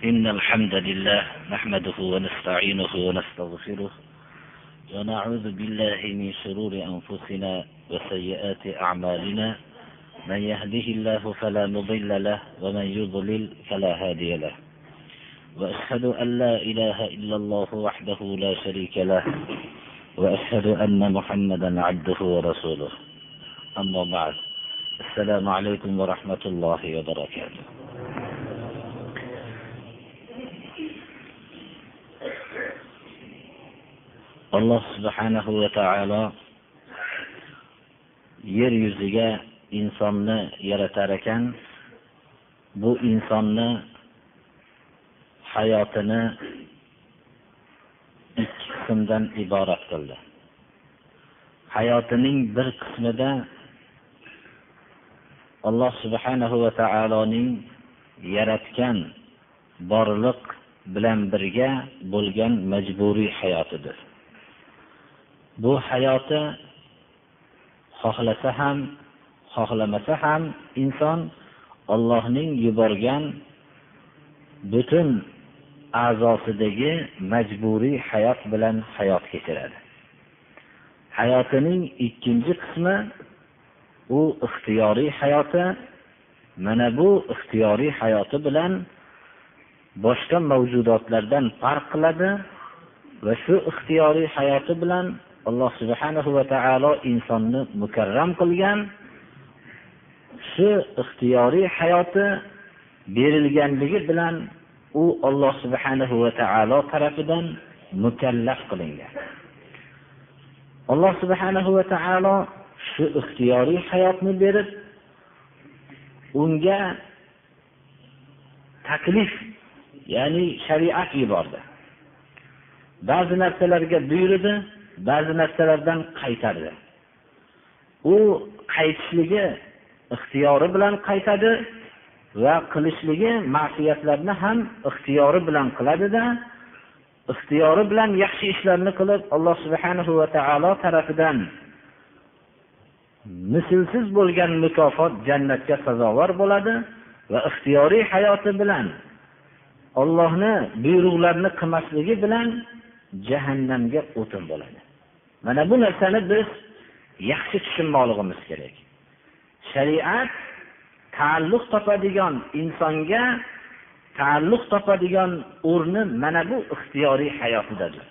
إن الحمد لله نحمده ونستعينه ونستغفره ونعوذ بالله من شرور أنفسنا وسيئات أعمالنا. من يهده الله فلا مضل له ومن يضلل فلا هادي له. وأشهد أن لا إله إلا الله وحده لا شريك له وأشهد أن محمدا عبده ورسوله. أما بعد، السلام عليكم ورحمة الله وبركاته. alloh subhanahu va taolo yer yuziga insonni yaratar ekan, bu insonni hayotini ikki qismdan iborat qildi. Hayotining bir qismida alloh subhanahu va taoloning yaratgan borliq bilan birga bo'lgan majburiy hayotidir. Bu hayoti xohlasa ham, xohlamasa ham inson Allohning yuborgan butun a'zosidagi majburiy hayot bilan hayot kechiradi. Hayotining ikkinchi qismi u ixtiyoriy hayoti. Mana bu ixtiyoriy hayoti bilan boshqa mavjudotlardan farq qiladi va shu ixtiyoriy hayoti bilan Alloh subhanahu va taolo insonni mukarram qilgan. Shu ixtiyoriy hayoti berilganligi bilan u Alloh subhanahu va taolo tarafidan mukallaf qilingan. Alloh subhanahu va taolo shu ixtiyoriy hayotni berib, unga taklif, ya'ni shariat yubordi. Ba'zi narsalarga buyurdi, ba'zi narsalardan qaytardi. U qaytishligi ixtiyori bilan qaytadi va qilishligi ma'siyatlarni ham ixtiyori bilan qiladi-da, ixtiyori bilan yaxshi ishlarni qilib Alloh subhanahu va taolo tarafidan mislsiz bo'lgan mukofot jannatga sazovor bo'ladi va ixtiyoriy hayoti bilan Allohning buyruqlarini qilmasligi bilan jahannamga o'tin bo'ladi. Mana bu narsani biz yaxshi tushunmoqligimiz kerak. Shariat ta'alluq topadigan insonga ta'alluq topadigan o'rni mana bu ixtiyoriy hayotidadir.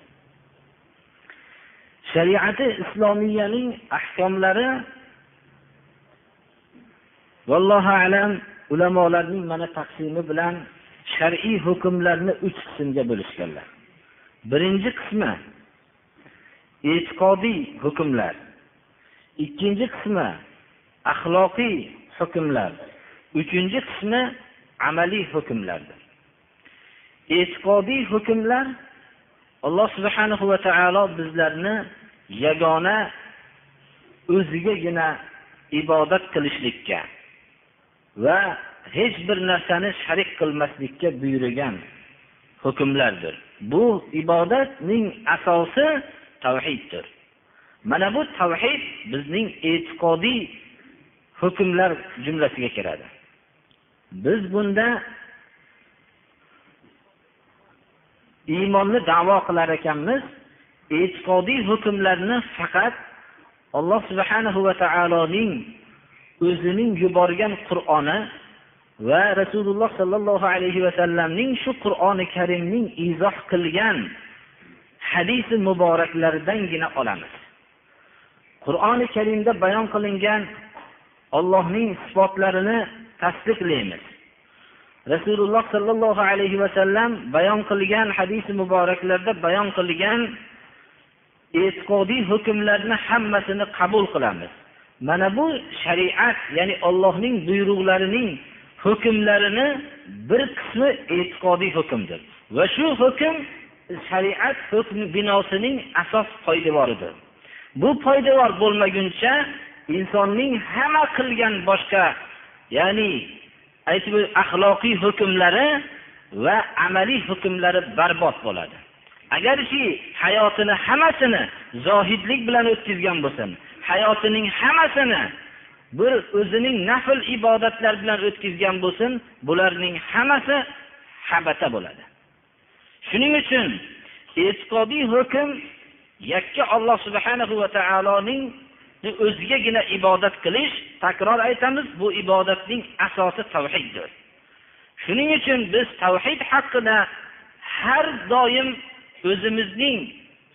Shariati islomiyaning ahkomlari vallohu alam ulamolarning mana taqsimi bilan shar'iy hukmlarni 3 qismga bo'lishganlar. Birinchi qismi e'tiqodiy hukmlar, ikkinchi qismi axloqiy hukmlar, uchinchi qismi amaliy hukmlardir. E'tiqodiy hukmlar Alloh subhanahu va taolo bizlarni yagona o'zigagina ibodat qilishlikka va hech bir narsani sharik qilmaslikka buyurgan hukmlardir. Bu ibodatning asosi tavhiddir. Mana bu tavhid bizning e'tiqodiy hukmlar jumlasiga kiradi. Biz bunda iymonni da'vo qilar ekanmiz. E'tiqodiy hukmlarni faqat Alloh subhanahu va taoloning o'zining yuborgan Qur'oni va Rasululloh sallallohu alayhi va sallamning shu Qur'oni Karimning izoh qilgan hadisi muboraklardangina olamiz. Qur'oni Karimda bayon qilingan Allohning sifatlarini tasdiqlaymiz. Rasululloh sallallohu alayhi va sallam bayon qilgan hadisi muboraklarda bayon qilgan e'tiqodiy hukmlarni hammasini qabul qilamiz. Mana bu shariat, ya'ni Allohning buyruqlarining hukmlarini bir qismi e'tiqodiy hukmdir. Va shu hukm shariat hukmi binosining asos poydevoridir. Bu poydevor bo'lmaguncha insonning hamma qilgan boshqa, ya'ni aytib axloqiy hukmlari va amaliy hukmlari barbod bo'ladi. Agarki hayotini hammasini zohidlik bilan o'tkazgan bo'lsa, hayotining hammasini bir o'zining nafl ibodatlar bilan o'tkazgan bo'lsin, bularning hammasi habata bo'ladi. Shuning uchun e'tiqodiy hukm yakka Alloh subhanahu va taoloning o'zigagina ibodat qilish, takror aytamiz, bu ibodatning asosi tavhiddir. Shuning uchun biz tavhid haqida har doim o'zimizning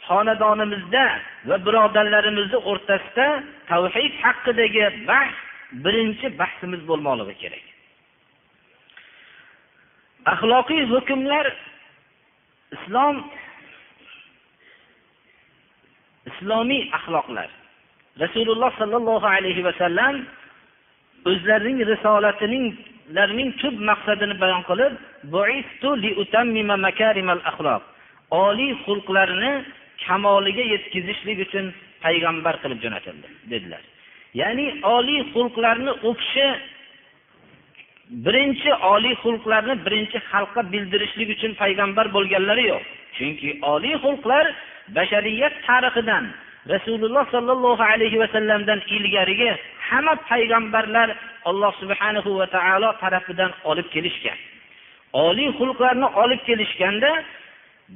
xonadonimizda va birodarlarimizning o'rtasida tavhid haqidagi bahs birinchi bahsimiz bo'lmoqligi kerak. Axloqiy hukmlar islomiy axloqlar. Rasululloh sallallohu alayhi va sallam o'zlarining risolatining tub maqsadini bayon qilib, "Bu'istu li utammima makarimal axloq." Oliy xulqlarni kamoliga yetkazishlik uchun payg'ambar qilib jo'natildi dedilar. Ya'ni oliy xulqlarni o'qishi birinchi oliy xulqlarni birinchi xalqqa bildirishlik uchun payg'ambar bo'lganlari yo'q. Chunki oliy xulqlar bashariyat tarixidan Rasululloh sallallohu alayhi va sallamdan ilgarigi hamma payg'ambarlar Alloh subhanahu va taolo tarafidan olib kelishgan. Oliy xulqlarni olib kelishganda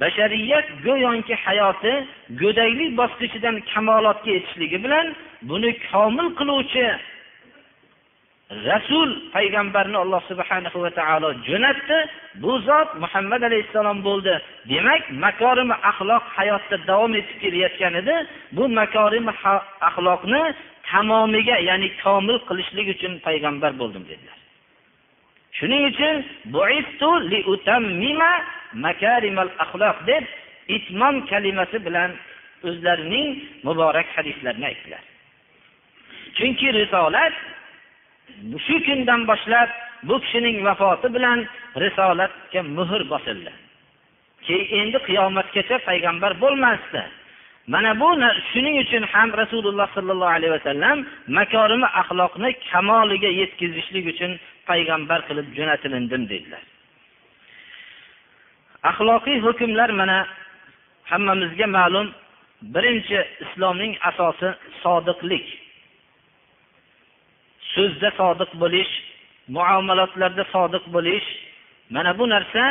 bashariyat go'yoki hayoti go'daylik bosqichidan kamolotga yetishligi bilan buni komil qiluvchi Rasul payg'ambarni Alloh subhanahu va taolo jo'natdi. Bu zot Muhammad alayhisalom bo'ldi. Demak, makorim axloq hayotda davom etib kelayotgan edi. Bu makorim axloqni tamomiga, ya'ni komil qilishlik uchun payg'ambar bo'ldim dedilar. Shuning uchun bu'istu li utammima makarimal axloq deb itmom kalimasi bilan o'zlarining muborak hadislarini aytdilar. Chunki risolat shu kundan boshlab bu kishining vafoti bilan risolatga muhr bosildi. Endi qiyomatgacha payg'ambar bo'lmasdi. Mana bu shuning uchun ham Rasululloh sallallohu alayhi vasallam makorimi axloqni kamoliga yetkazishlik uchun payg'ambar qilib jo'natilindim dedilar. Axloqiy hukmlar mana hammamizga ma'lum. Birinchi islomning asosi sodiqlik. So'zda sodiq bo'lish, muomalotlarda sodiq bo'lish. Mana bu narsa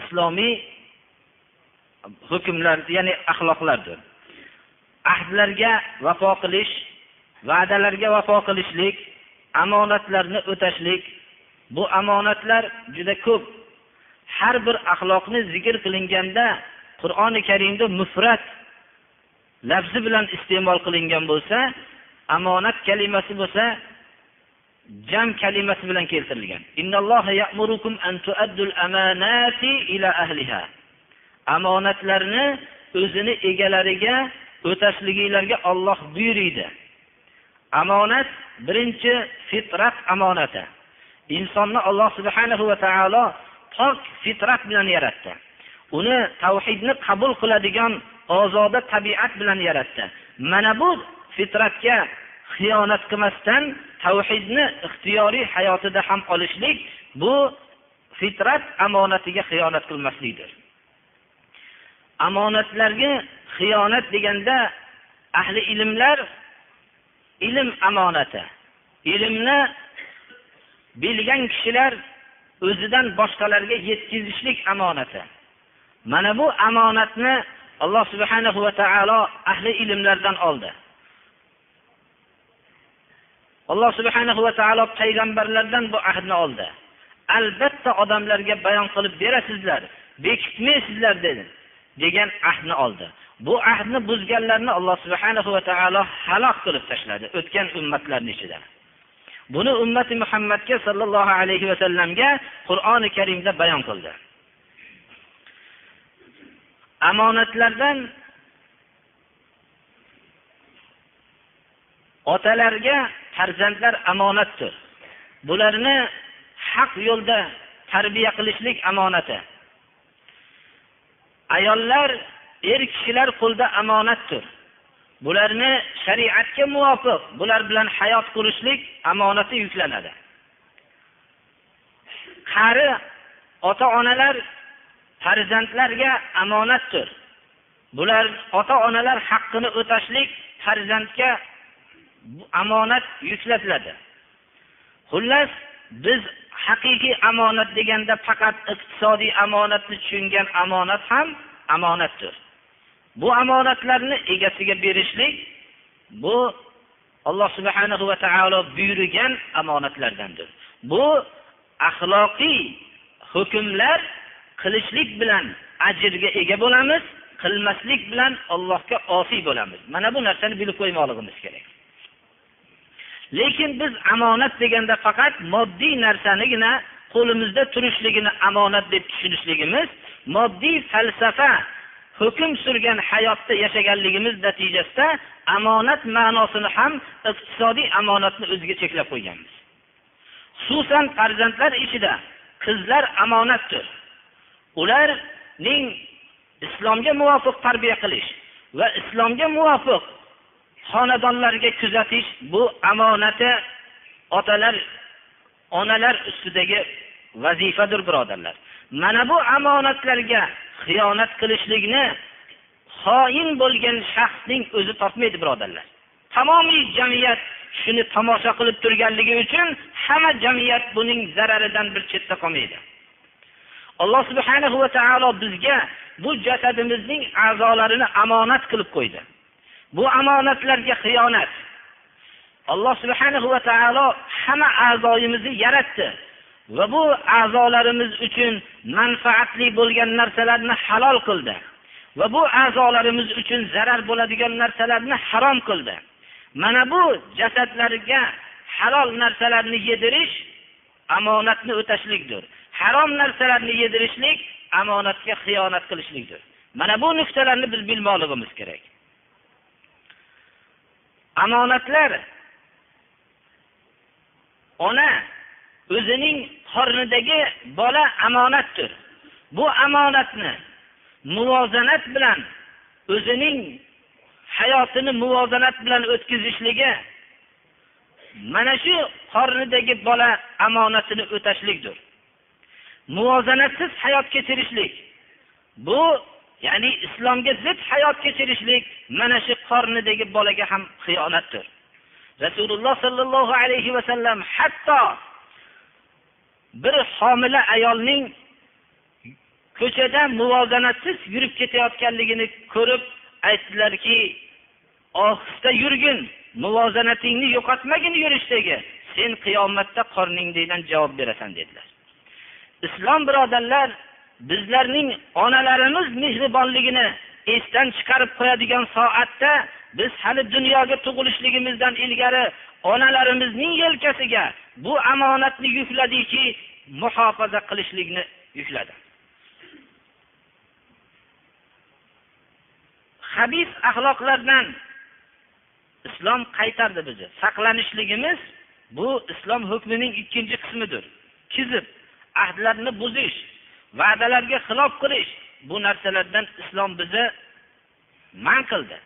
islomiy hukmlar, ya'ni axloqlardir. Ahdlarga vafo qilish, va'dalarga vafo qilishlik, amonatlarni o'tashlik. Bu amonatlar juda ko'p. Har bir axloqni zikr qilinganda Qur'oni Karimda mufrat lafzi bilan iste'mol qilingan bo'lsa, amonat kalimasi bo'lsa jam kalimasi bilan keltirilgan. Innalloha ya'murukum an tu'addul amanati ila ahliha. Amonatlarni o'zini egalariga o'tashligilarga Alloh buyurdi. Amonat birinchi fitrat amonati. Insonni Alloh subhanahu va taolo pok fitrat bilan yaratdi. Uni tavhidni qabul qiladigan ozoda tabiat bilan yaratdi. Mana bu fitratga xiyonat qilmasdan tavhidni ixtiyoriy hayotida ham olishlik, bu fitrat amonatiga xiyonat qilmaslikdir. Amonatlarga xiyonat deganda ahli ilmlar ilm amonati. Ilmni bilgan kishilar o'zidan boshqalarga yetkazishlik amonati. Mana bu amonatni Alloh subhanahu va taolo ahli ilmlardan oldi. Alloh subhanahu va taolo payg'ambarlardan bu ahdni oldi. Albatta odamlarga bayon qilib berasizlar, bekitmaysizlar dedi. Degan ahdni oldi. Bu ahdni buzganlarni Alloh subhanahu va taolo halok qilib tashladi o'tgan ummatlarning ichida. Buni ummati Muhammadga sallallohu alayhi va sallamga Qur'oni Karimda bayon qildi. Amonatlardan otalarga farzandlar amonatdir. Bularni haq yo'lda tarbiya qilishlik amonati. Ayollar, kishilar qo'lda amonatdir. Bularni shariatga muvofiq, bular bilan hayot qurishlik amonati yuklanadi. Qari ota-onalar farzandlarga amonatdir. Bular ota-onalar haqqini o'tashlik farzandga amonat yuklatiladi. Xullas, biz haqiqiy amonat deganda faqat iqtisodiy amonatni tushungan amonat ham amonatdir. Bu amonatlarni egasiga berishlik bu Alloh subhanahu va taolo buyurgan amonatlardandir. Bu axloqiy hukmlar qilishlik bilan ajrga ega bo'lamiz, qilmaslik bilan Allohga osiy bo'lamiz. Mana bu narsani bilib qo'ymoqligimiz kerak. Lekin biz amonat deganda faqat moddiy narsanigina qo'limizda turishligini amonat deb tushunishligimiz, moddiy falsafa hukm surgan hayotda yashaganligimiz natijasida amonat ma'nosini ham iqtisodiy amonatni o'ziga cheklab qo'yganmiz. Xususan farzandlar ichida qizlar amonatdir. Ularning islomga muvofiq tarbiya qilish va islomga muvofiq xonadonlarga kuzatish bu amonati otalar, onalar ustidagi vazifadir, birodarlar. Mana bu amonatlarga xiyonat qilishlikni xoin bo'lgan shaxsning o'zi topmaydi, birodarlar. Tamomiy jamiyat shuni tomosha qilib turganligi uchun hamma jamiyat buning zararidan bir chetda qolmaydi. Alloh subhanahu va taolo bizga bu jasadimizning a'zolarini amonat qilib qo'ydi. Bu amonatlarga xiyonat. Alloh subhanahu va taolo hamma a'zoyimizni yaratdi va bu a'zolarimiz uchun manfaatli bo'lgan narsalarni halol qildi va bu a'zolarimiz uchun zarar bo'ladigan narsalarni harom qildi. Mana bu jasadlarga halol narsalarni yedirish amonatni o'tashlikdir. Harom narsalarni yedirishlik amonatga xiyonat qilishlikdir. Mana bu nuqtalarni biz bilmoqligimiz kerak. Amonatlar ona o'zining qornidagi bola amonatdir. Bu amonatni muvozanat bilan o'zining hayotini muvozanat bilan o'tkazishligi mana shu qornidagi bola amonatini o'tashlikdir. Muvozanatsiz hayot kechirishlik bu ya'ni islomga zid hayot kechirishlik mana shu qornidagi bolaga ham xiyonatdir. Rasululloh sallallohu alayhi va sallam hatto bir homila ayolning ko'chada muvozanatsiz yurib ketayotganligini ko'rib aytdilarki, ohista yurgin, muvozanatingni yo'qotmagin yurishdagi, sen qiyomatda qorningdan javob berasan dedilar. Islom birodarlar, bizlarning onalarimiz mehribonligini esdan chiqarib qo'yadigan soatda biz hali dunyoga tug'ilishligimizdan ilgari onalarimizning yelkasiga bu amonatni yukladiki, muhofaza qilishlikni yukladi. Xabis axloqlardan islom qaytardi bizni. Saqlanishligimiz bu islom hukmining ikkinchi qismidir. Kizib, ahdlarni buzish, va'dalarga xilof qilish, bu narsalardan islom bizni man qildi.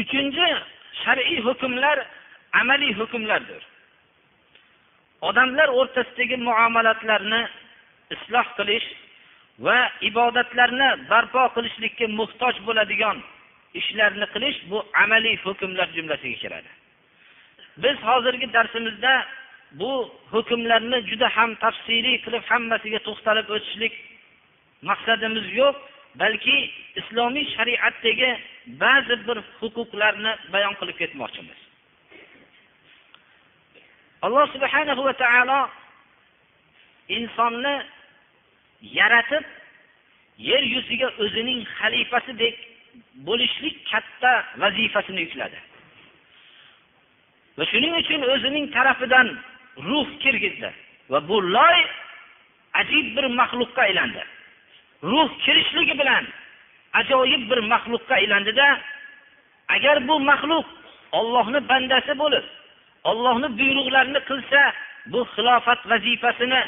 Uchinchi shar'iy hukmlar amaliy hukmlardir. Odamlar o'rtasidagi muomalatlarni isloh qilish va ibodatlarni barpo qilishlikka muhtoj bo'ladigan ishlarni qilish bu amaliy hukmlar jumlasiga kiradi. Biz hozirgi darsimizda bu hukmlarni juda ham tafsiliy qilib hammasiga to'xtalib o'tishlik maqsadimiz yo'q, balki islomiy shariatdagi ba'zi bir huquqlarni bayon qilib ketmoqchimiz. Alloh subhanahu va taolo insonni yaratib yer yuziga o'zining xalifasidek bo'lishlik katta vazifasini yukladi. Va shuning uchun o'zining tarafidan ruh kirgizdi va bu loy ajib bir maxluqqa aylandi. Ruh kirishligi bilan ajoyib bir maxluqqa aylandida, agar bu maxluq Allohning bandasi bo'lib, Allohning buyruqlarini qilsa, bu xilofat vazifasini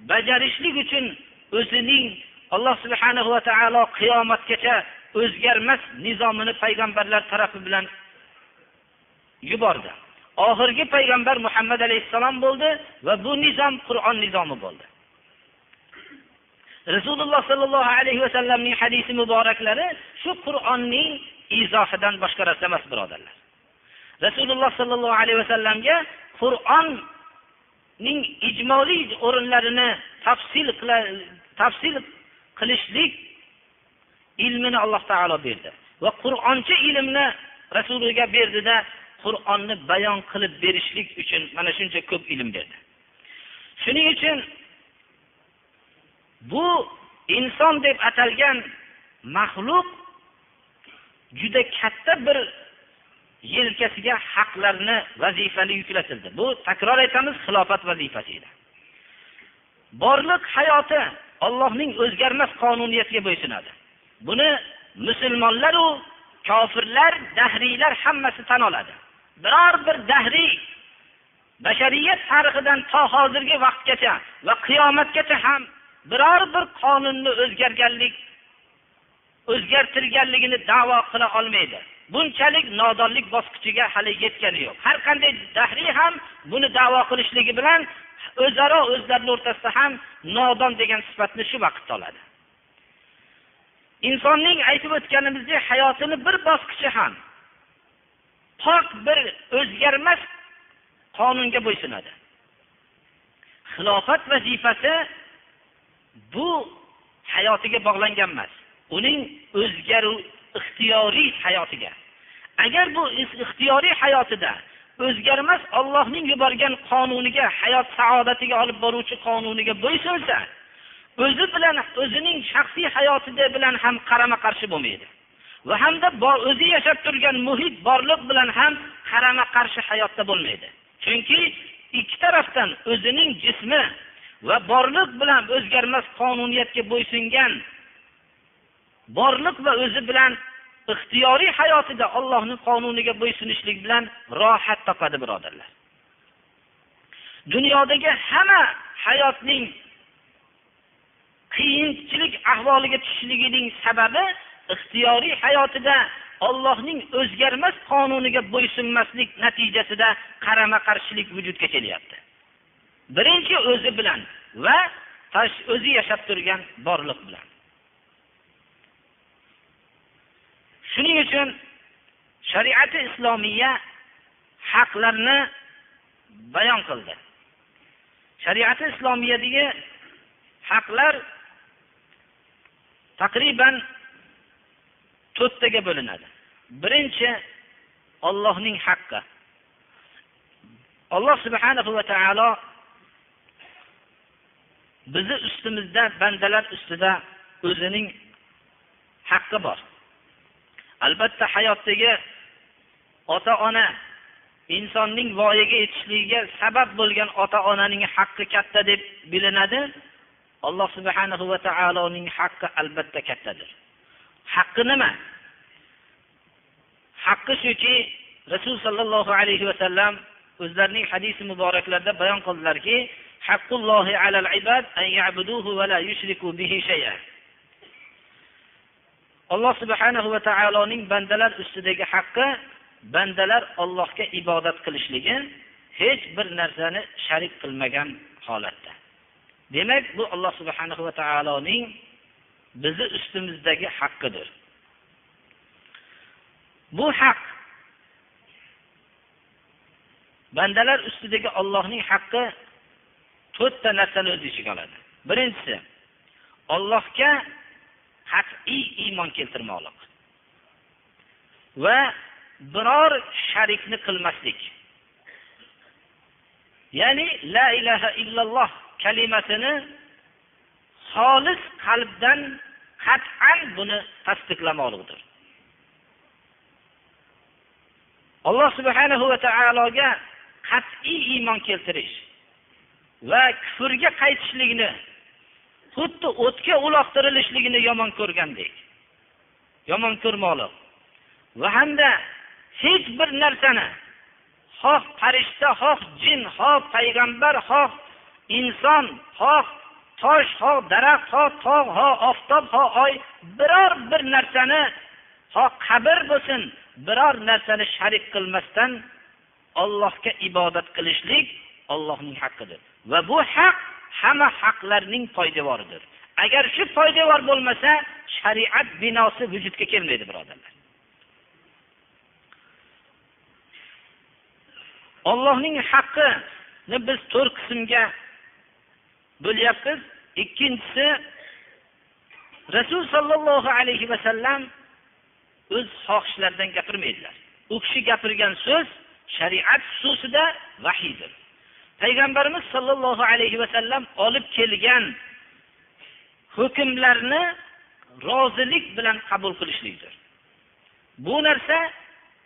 bajarishlik uchun o'zining Alloh subhanahu va taolo qiyomatgacha o'zgarmas nizomini payg'ambarlar tarafi bilan yubordi. Oxirgi payg'ambar Muhammad alayhisalom bo'ldi va bu nizom Qur'on nizomi bo'ldi. Rasululloh sallallohu alayhi va sallamning hadisi muboraklari shu Qur'onning izohidan boshqa narsa emas, birodarlar. Rasululloh sallallohu alayhi va sallamga Qur'on Qur'onning ijmoliy o'rinlarini tafsil qilishlik ilmini Alloh taolo berdi va Qur'oncha ilmni Rasuliga berdida Qur'onni bayon qilib berishlik uchun mana shuncha ko'p ilm berdi. Shuning uchun bu inson deb atalgan maxluq juda katta bir yelkasiga haqlarni, vazifani yuklatildi. Bu takror aytamiz, xilofat vazifasi edi. Borliq hayoti Allohning o'zgarmas qonuniyatiga bo'ysunadi. Buni musulmonlar va kofirlar, dahriylar hammasi tan oladi. Biror bir dahriy bashariyat tarixidan to hozirgi vaqtgacha va qiyomatgacha ham biror bir qonunni o'zgartirganligini da'vo qila olmaydi. Bunchalik nodonlik bosqichiga hali yetgani yo'q. Har qanday dahriy ham buni da'vo qilishligi bilan o'zaro o'zlarining o'rtasida ham nodon degan sifatni shu vaqtda oladi. Insonning aytib o'tganimizdek hayotini bir bosqichi ham pok bir o'zgarmas qonunga bo'ysunadi. Xilofat vazifasi bu hayotiga bog'langan emas. Uning o'zgaruv ixtiyoriy hayotiga. Agar bu ixtiyoriy hayotida o'zgarmas Allohning yuborgan qonuniga, hayot saodatiga olib boruvchi qonuniga bo'ysunsa, o'zi bilan o'zining shaxsiy hayotida bilan ham qarama-qarshi bo'lmaydi. Va hamda o'zi yashab turgan muhit borliq bilan ham qarama-qarshi hayotda bo'lmaydi. Chunki ikki tarafdan o'zining jismi va borliq bilan o'zgarmas qonuniyatga bo'ysungan borliq va o'zi bilan ixtiyoriy hayotida Allohning qonuniga bo'ysunishlik bilan rohat topadi, birodarlar. Dunyodagi hamma hayotning qiyinchilik ahvoliga tushishligining sababi ixtiyoriy hayotida Allohning o'zgarmas qonuniga bo'ysunmaslik natijasida qarama-qarshilik vujudga kelyapti. Birinchi o'zi bilan va o'zi yashab turgan borliq bilan. Shuning uchun shariati islomiya haqlarni bayon qildi. Shariati islomiyadagi haqlar taqriban 4 taga bo'linadi. Birinchi Allohning haqqi. Alloh subhanahu va taolo bizi ustimizda, bandalar ustida o'zining haqqi bor. Albatta hayotdagi ota-ona, insonning voyaga yetishligiga sabab bo'lgan ota-onaning haqqi katta deb bilinadi. Alloh subhanahu va taoloning haqqi albatta kattadir. Haqqi nima? Haqqi shuki, Rasul sallallohu alayhi va sallam o'zlarining hadis muboraklarida bayon qildilarki, haqqullohi alal ibad an ya'buduhu va la yushriku bihi shay'an. Alloh subhanahu va taoloning bandalar ustidagi haqqi, bandalar Allohga ibodat qilishligi, hech bir narsani sharik qilmagan holatda. Demak, bu Alloh subhanahu va taoloning bizi ustimizdagi haqqidir. Bu haq bandalar ustidagi Allohning haqqi 4 ta narsani o'z ichiga oladi. Birinchisi, Allohga qat'iy iymon keltirmoqlik va biror sharikni qilmaslik. Ya'ni la ilaha illalloh kalimasini xolis qalbdan qat'an buni tasdiqlamoqdir. Alloh subhanahu va taologa qat'iy iymon keltirish va kufrga qaytishlikni, xuddi o'tga uloqtirilishligini yomon ko'rgandek, yomon ko'rmoqlik va hamda hech bir narsani, xoh farishta, xoh jin, xoh payg'ambar, xoh inson, xoh tosh, xoh daraxt, xoh tog', xoh oftob, xoh oy, biror bir narsani, xoh qabr bo'lsin, biror narsani sharik qilmasdan Allohga ibodat qilishlik Allohning haqqidir. Va bu haq hamma haqlarning poydevoridir. Agar shu poydevor bo'lmasa, shariat binosi vujudga kelmaydi, birodarlar. Allohning haqqi biz 4 qismga bo'lyapmiz. Ikkinchisi, Rasul sallallohu alayhi va sallam o'z xohishlaridan gapirmaydilar. U kishi gapirgan so'z shariat xususida vahiydir. Payg'ambarimiz sallallohu alayhi va sallam olib kelgan hukmlarni rozilik bilan qabul qilishlikdir. Bu narsa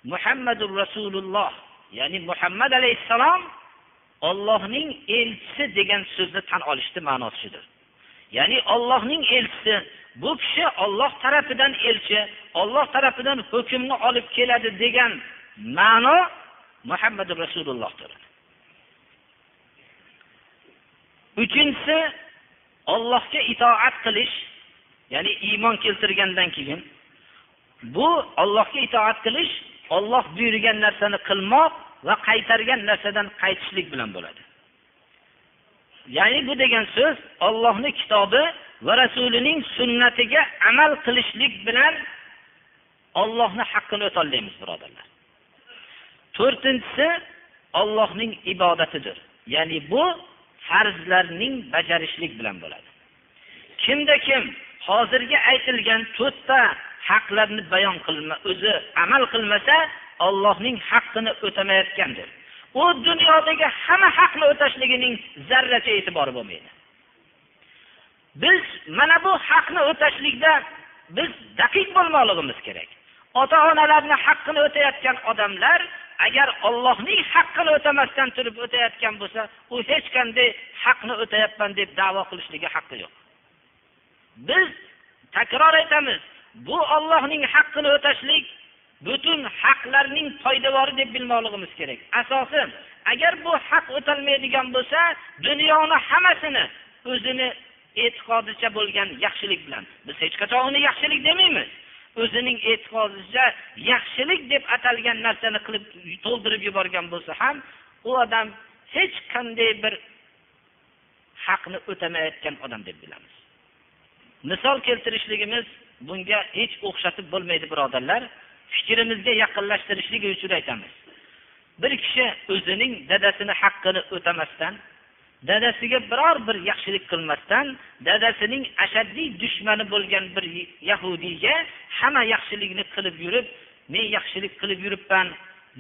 Muhammadur Rasululloh, ya'ni Muhammad alayhisalom Allohning elchisi degan so'zni tan olishdi ma'nosidir. Ya'ni Allohning elchisi, bu kishi Alloh tarafidan elchi, Alloh tarafidan hukmni olib keladi degan ma'no Muhammadur Rasulullohdir. Uchinchisi, Allohga itoat qilish, ya'ni iymon keltirgandan keyin bu Allohga itoat qilish, Alloh buyurgan narsani qilmoq va qaytargan narsadan qaytishlik bilan bo'ladi. Ya'ni bu degan so'z Allohning kitobi va rasulining sunnatiga amal qilishlik bilan Allohning haqqini o'tolmaymiz, birodarlar. To'rtinchisi, Allohning ibodatidir. Ya'ni bu farzlarning bajarishlik bilan bo'ladi. Kimda kim hozirga aytilgan 4 ta haqlarni bayon qilma, o'zi amal qilmasa, Allohning haqqini o'tamayotgandir. U dunyodagi hamma haqni o'tashligining zarracha e'tibori bo'lmaydi. Biz mana bu haqni o'tashlikda biz daqiq bo'lmoqligimiz kerak. Ota-onalarning haqqini o'tayotgan odamlar agar Allohning haqqini o'tamasdan turib o'tayotgan bo'lsa, u hech qanday haqni o'tayapman deb da'vo qilishligi haqqi yo'q. Biz takror aytamiz, bu Allohning haqqini o'tashlik butun haqlarning poydevori deb bilmoqligimiz kerak. Asosi, agar bu haq o'talmaydigan bo'lsa, dunyoni hammasini o'zini e'tiqodicha bo'lgan yaxshilik bilan, biz hech qachon uni yaxshilik demaymiz. O'zining e'tiqodicha yaxshilik deb atalgan narsani qilib to'ldirib yuborgan bo'lsa ham, u odam hech qanday bir haqni o'tamayotgan odam deb bilamiz. Misol keltirishligimiz bunga hech o'xshatib bo'lmaydi, birodarlar. Fikrimizga yaqinlashtirishlik uchun aytamiz. Bir kishi o'zining dadasini haqqini o'tamasdan, dadasiga biror bir yaxshilik qilmasdan, dadasining ashaddiy dushmani bo'lgan bir yahudiyga hamma yaxshilikni qilib yurib, men yaxshilik qilib yuribman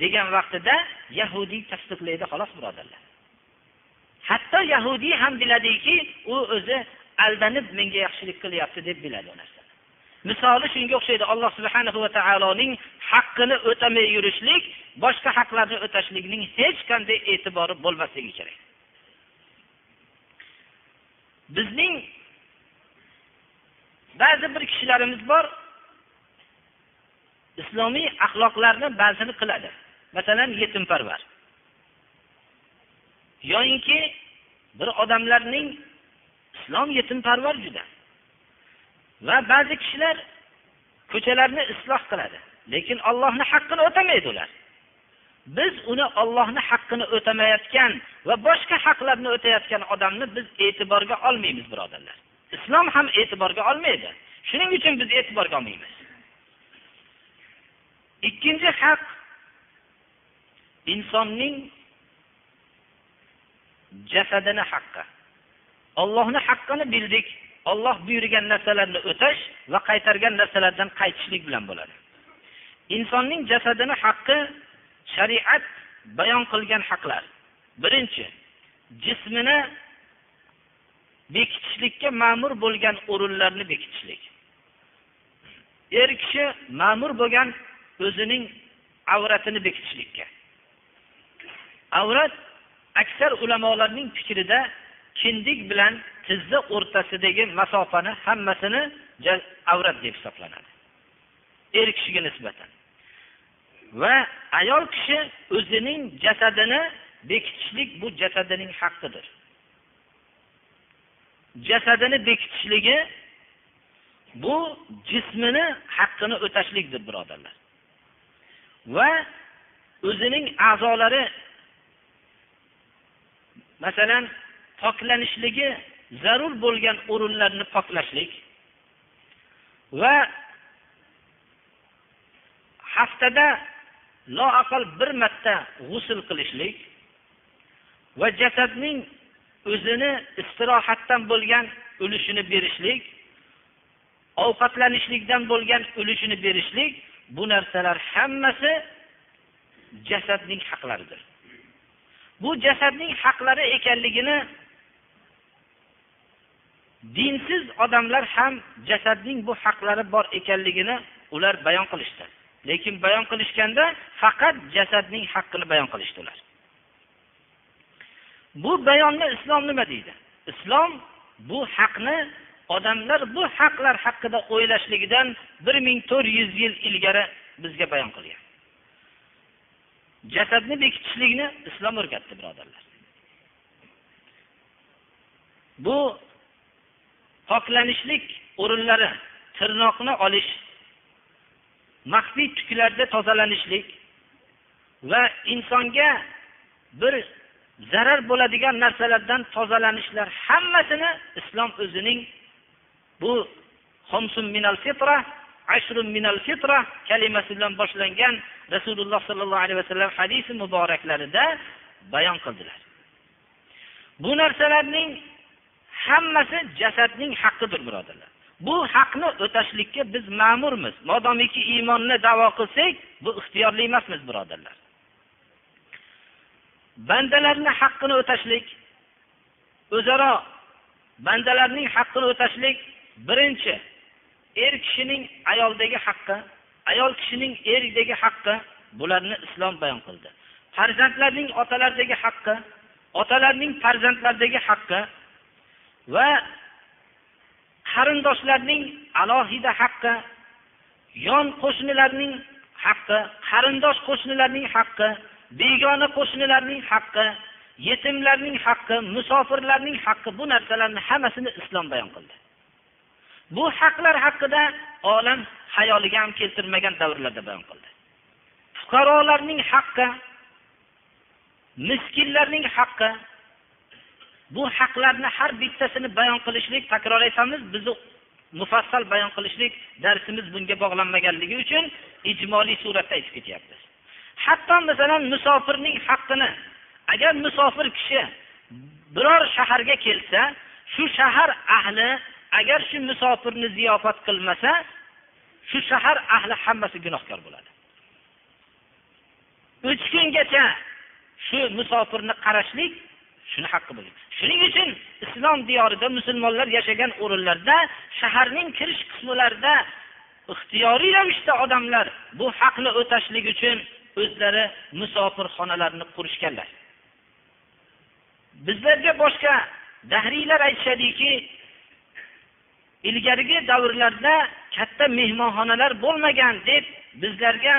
degan vaqtida yahudiy tasdiqlaydi, xolos, birodarlar. Hatto yahudiy ham biladiki, u o'zi aldanib menga yaxshilik qilyapti deb biladi u narsa. Misoli shunga o'xshaydi. Alloh subhanahu va taoloning haqqini o'tamay yurishlik, boshqa haqlarni o'tashlikning hech qanday e'tibori bo'lmasligi kerak. Bizning ba'zi bir kishilarimiz bor, islomiy axloqlarni ba'zini qiladi. Masalan, yetimparvar. Yo'inki bir odamlarning islom yetimparvar juda. Va ba'zi kishilar ko'chalarni isloh qiladi, lekin Allohning haqqini o'tamaydi ular. Biz uni Allohning haqqini o'tamayotgan va boshqa haqlarni o'tayotgan odamni biz e'tiborga olmaymiz, birodarlar. Islom ham e'tiborga olmaydi. Shuning uchun biz e'tiborga olmaymiz. Ikkinchi haq insonning jasadini haqqi. Allohning haqqini bildik. Alloh buyurgan narsalarni o'tash va qaytargan narsalardan qaytishlik bilan bo'ladi. Insonning jasadini haqqi shariat bayon qilgan haqlar. Birinchi, jismini bekitishlikka ma'mur bo'lgan o'rinlarni bekitishlik. Er kishi ma'mur bo'lgan o'zining avratini bekitishlikka. Avrat aksar ulamolarning fikrida kindik bilan tizza o'rtasidagi masofani hammasini avrat deb hisoblanadi. Er kishiga nisbatan. Va ayol kishi o'zining jasadini bekitishlik bu jasadining haqqidir. Jasadini bekitishligi bu jismini haqqini o'tashlikdir, birodarlar. Va o'zining a'zolari, masalan, poklanishligi zarur bo'lgan o'rinlarni poklashlik va haftada loaqal bir marta g'usl qilishlik va jasadning o'zini istirohatdan bo'lgan ulushini berishlik, ovqatlanishlikdan bo'lgan ulushini berishlik, bu narsalar hammasi jasadning haqlaridir. Bu jasadning haqlari ekanligini dinsiz odamlar ham jasadning bu haqlari bor ekanligini ular bayon qilishdi. Lekin bayon qilishganda faqat jasadning haqqini bayon qilishdi ular. Bu bayonni islom nima deydi? Islom bu haqni odamlar bu haqlar haqida o'ylashligidan 1400 yil ilgari bizga bayon qilgan. Jasadni bekitishlikni islom o'rgatdi, birodarlar. Bu poklanishlik o'rinlari, tirnoqni olish, maxfiy tuklarda tozalanishlik va insonga bir zarar bo'ladigan narsalardan tozalanishlar hammasini islom o'zining bu xomsun minal fitra, ashrun minal fitra kalimasi bilan boshlangan Rasululloh sallallohu alayhi vasallam hadisi muboraklarida bayon qildilar. Bu narsalarning hammasi jasadning haqqidir, birodarlar. Bu haqni o'tashlikka biz ma'murmiz. Modomiki iymonni da'vo qilsak, bu ixtiyorli emasmiz, birodarlar. Bandalarning haqqini o'tashlik, o'zaro bandalarning haqqini o'tashlik birinchi er kishining ayoldagi haqqi, ayol kishining erdagi haqqi, bularni islom bayon qildi. Farzandlarning otalardagi haqqi, otalarning farzandlardagi haqqi va qarindoshlarning alohida haqqi, yon qo'shnilarning haqqi, qarindosh qo'shnilarning haqqi, begona qo'shnilarning haqqi, yetimlarning haqqi, musofirlarning haqqi, bu narsalarni hammasini islom bayon qildi. Bu haqlar haqida olam hayoliga ham keltirmagan davrlarda bayon qildi. Fuqarolarning haqqi, miskinlarning haqqi, bu haqlarni har bittasini bayon qilishlik, takror aytamiz, bizni mufassal bayon qilishlik darsimiz bunga bog'lanmaganligi uchun ijmoliy suratda aytib ketyapmiz. Hatto masalan musofirning haqqini, agar musofir kishi biror shaharga kelsa, shu shahar ahli agar shu musofirni ziyofat qilmasa, shu shahar ahli hammasi gunohkor bo'ladi. 3 kungacha shu musofirni qarashlik shuni haqqi bo'ladi. Shuning uchun islom diyorida musulmonlar yashagan o'rinlarda, shaharning kirish qismlarida ixtiyoriy ravishda odamlar bu haqni o'tashlik uchun o'zlari musofirxonalarni qurishganlar. Bizlarga boshqa dahriylar aytishadiki, ilgarigi davrlarda katta mehmonxonalar bo'lmagan deb bizlarga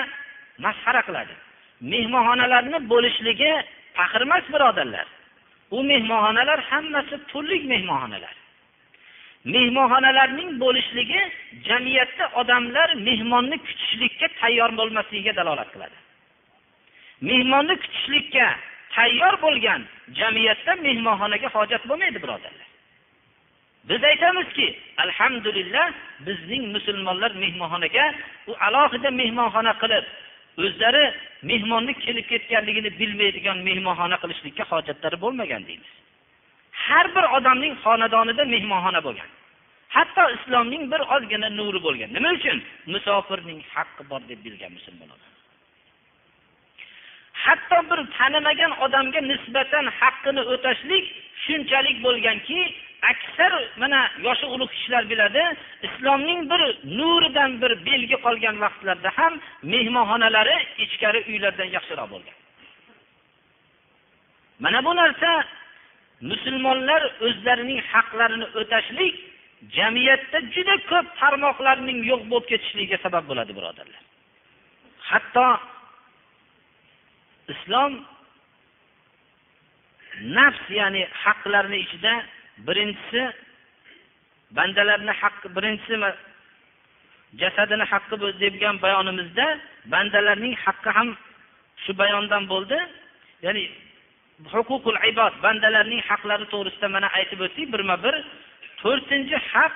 masxara qiladi. Mehmonxonalarni bo'lishligi faxr emas, birodarlar. U mehmonxonalar hammasi pullik mehmonxonalar. Mehmonxonalarning bo'lishligi jamiyatda odamlar mehmonni kutishlikka tayyor bo'lmasligiga dalolat qiladi. Mehmonni kutishlikka tayyor bo'lgan jamiyatda mehmonxonaga hojat bo'lmaydi, birodarlar. Biz aytamizki, alhamdulillah, bizning musulmonlar mehmonxonaga u alohida mehmonxona qilib, o'zlari mehmonni kelib ketganligini bilmaydigan mehmonxona qilishlikka hojatlari bo'lmagan deymiz. Har bir odamning xonadonida mehmonxona bo'lgan. Hatto islomning bir ozgina nuri bo'lgan. Nima uchun? Musofirning haqqi bor deb bilgan musulmonlar. Hatto bir tanimagan odamga nisbatan haqqini o'tashlik shunchalik bo'lganki, aksar mana yoshi ulug' kishilar biladi, islomning bir nuridan bir belgi qolgan vaqtlarda ham mehmonxonalari ichkari uylardan yaxshiroq bo'lgan. Mana bu narsa musulmonlar o'zlarining haqlarini o'tashlik jamiyatda juda ko'p tarmoqlarning yo'q bo'lib ketishligiga sabab bo'ladi, birodarlar. Hatto islom nafs, ya'ni haqlarning ichida birinchisi bandalarning haqqi, birinchisi jasadini haqqi debgan bayonimizda bandalarning haqqi ham shu bayondan bo'ldi. Ya'ni huququl ibod, bandalarning haqlari to'g'risida mana aytib o'tdik birma-bir. 4-haq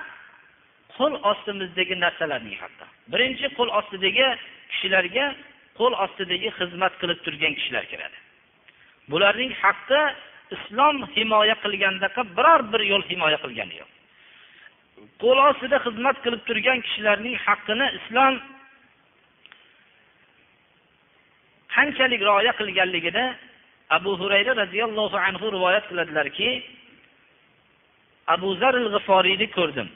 qo'l ostimizdagi narsalarning haqqi. Birinchi qo'l ostidagi kishilarga qo'l ostidagi xizmat qilib turgan kishilar kiradi. Bularning haqqi islom himoya qilgandaqa biror bir yo'l himoya qilgani yo'q. Qo'l ostida xizmat qilib turgan kishilarning haqqini islom qanchalik rioya qilganligida Abu Hurayra radhiyallohu anhu rivoyat qiladilarki, Abu Zar al-G'aforiyni ko'rdim.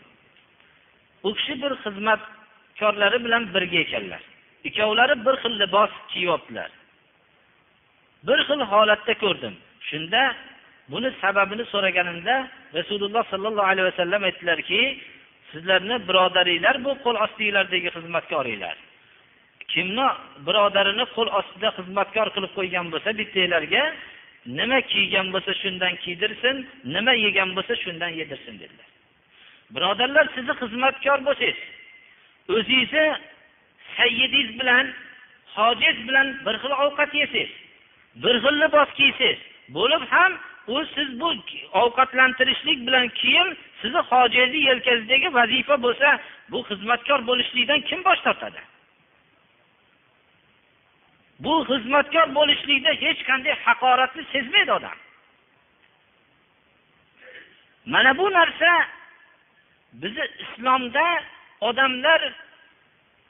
U kishi bir xizmatkorlari bilan birga ekanlar. Ikkovlari bir xil libos kiyibdilar. Bir xil holatda ko'rdim. Shunda buni sababini so'raganimda Rasululloh sallallohu alayhi vasallam aytdilarki, sizlarni birodaringlar bu qo'l ostilaridagi xizmatkoringlar. Kimni birodarini qo'l ostida xizmatkor qilib qo'ygan bo'lsa, bittalarga nima kiygan bo'lsa shundan kiydirsin, nima yegan bo'lsa shundan yedirsin dedilar. Birodarlar, sizni xizmatkor bo'lsangiz, o'zingizni sayyidingiz bilan, hojiz bilan bir xil ovqat yesiz, bir xil libos kiysiz, bo'lib ham siz bu ovqatlantirishlik bilan kiyim sizni hojizni yelkangizdagi vazifa bo'lsa, bu xizmatkor bo'lishlikdan kim bosh tortadi? Bu xizmatkor bo'lishlikda hech qanday haqoratni sezmaydi odam. Mana bu narsa bizi islomda odamlar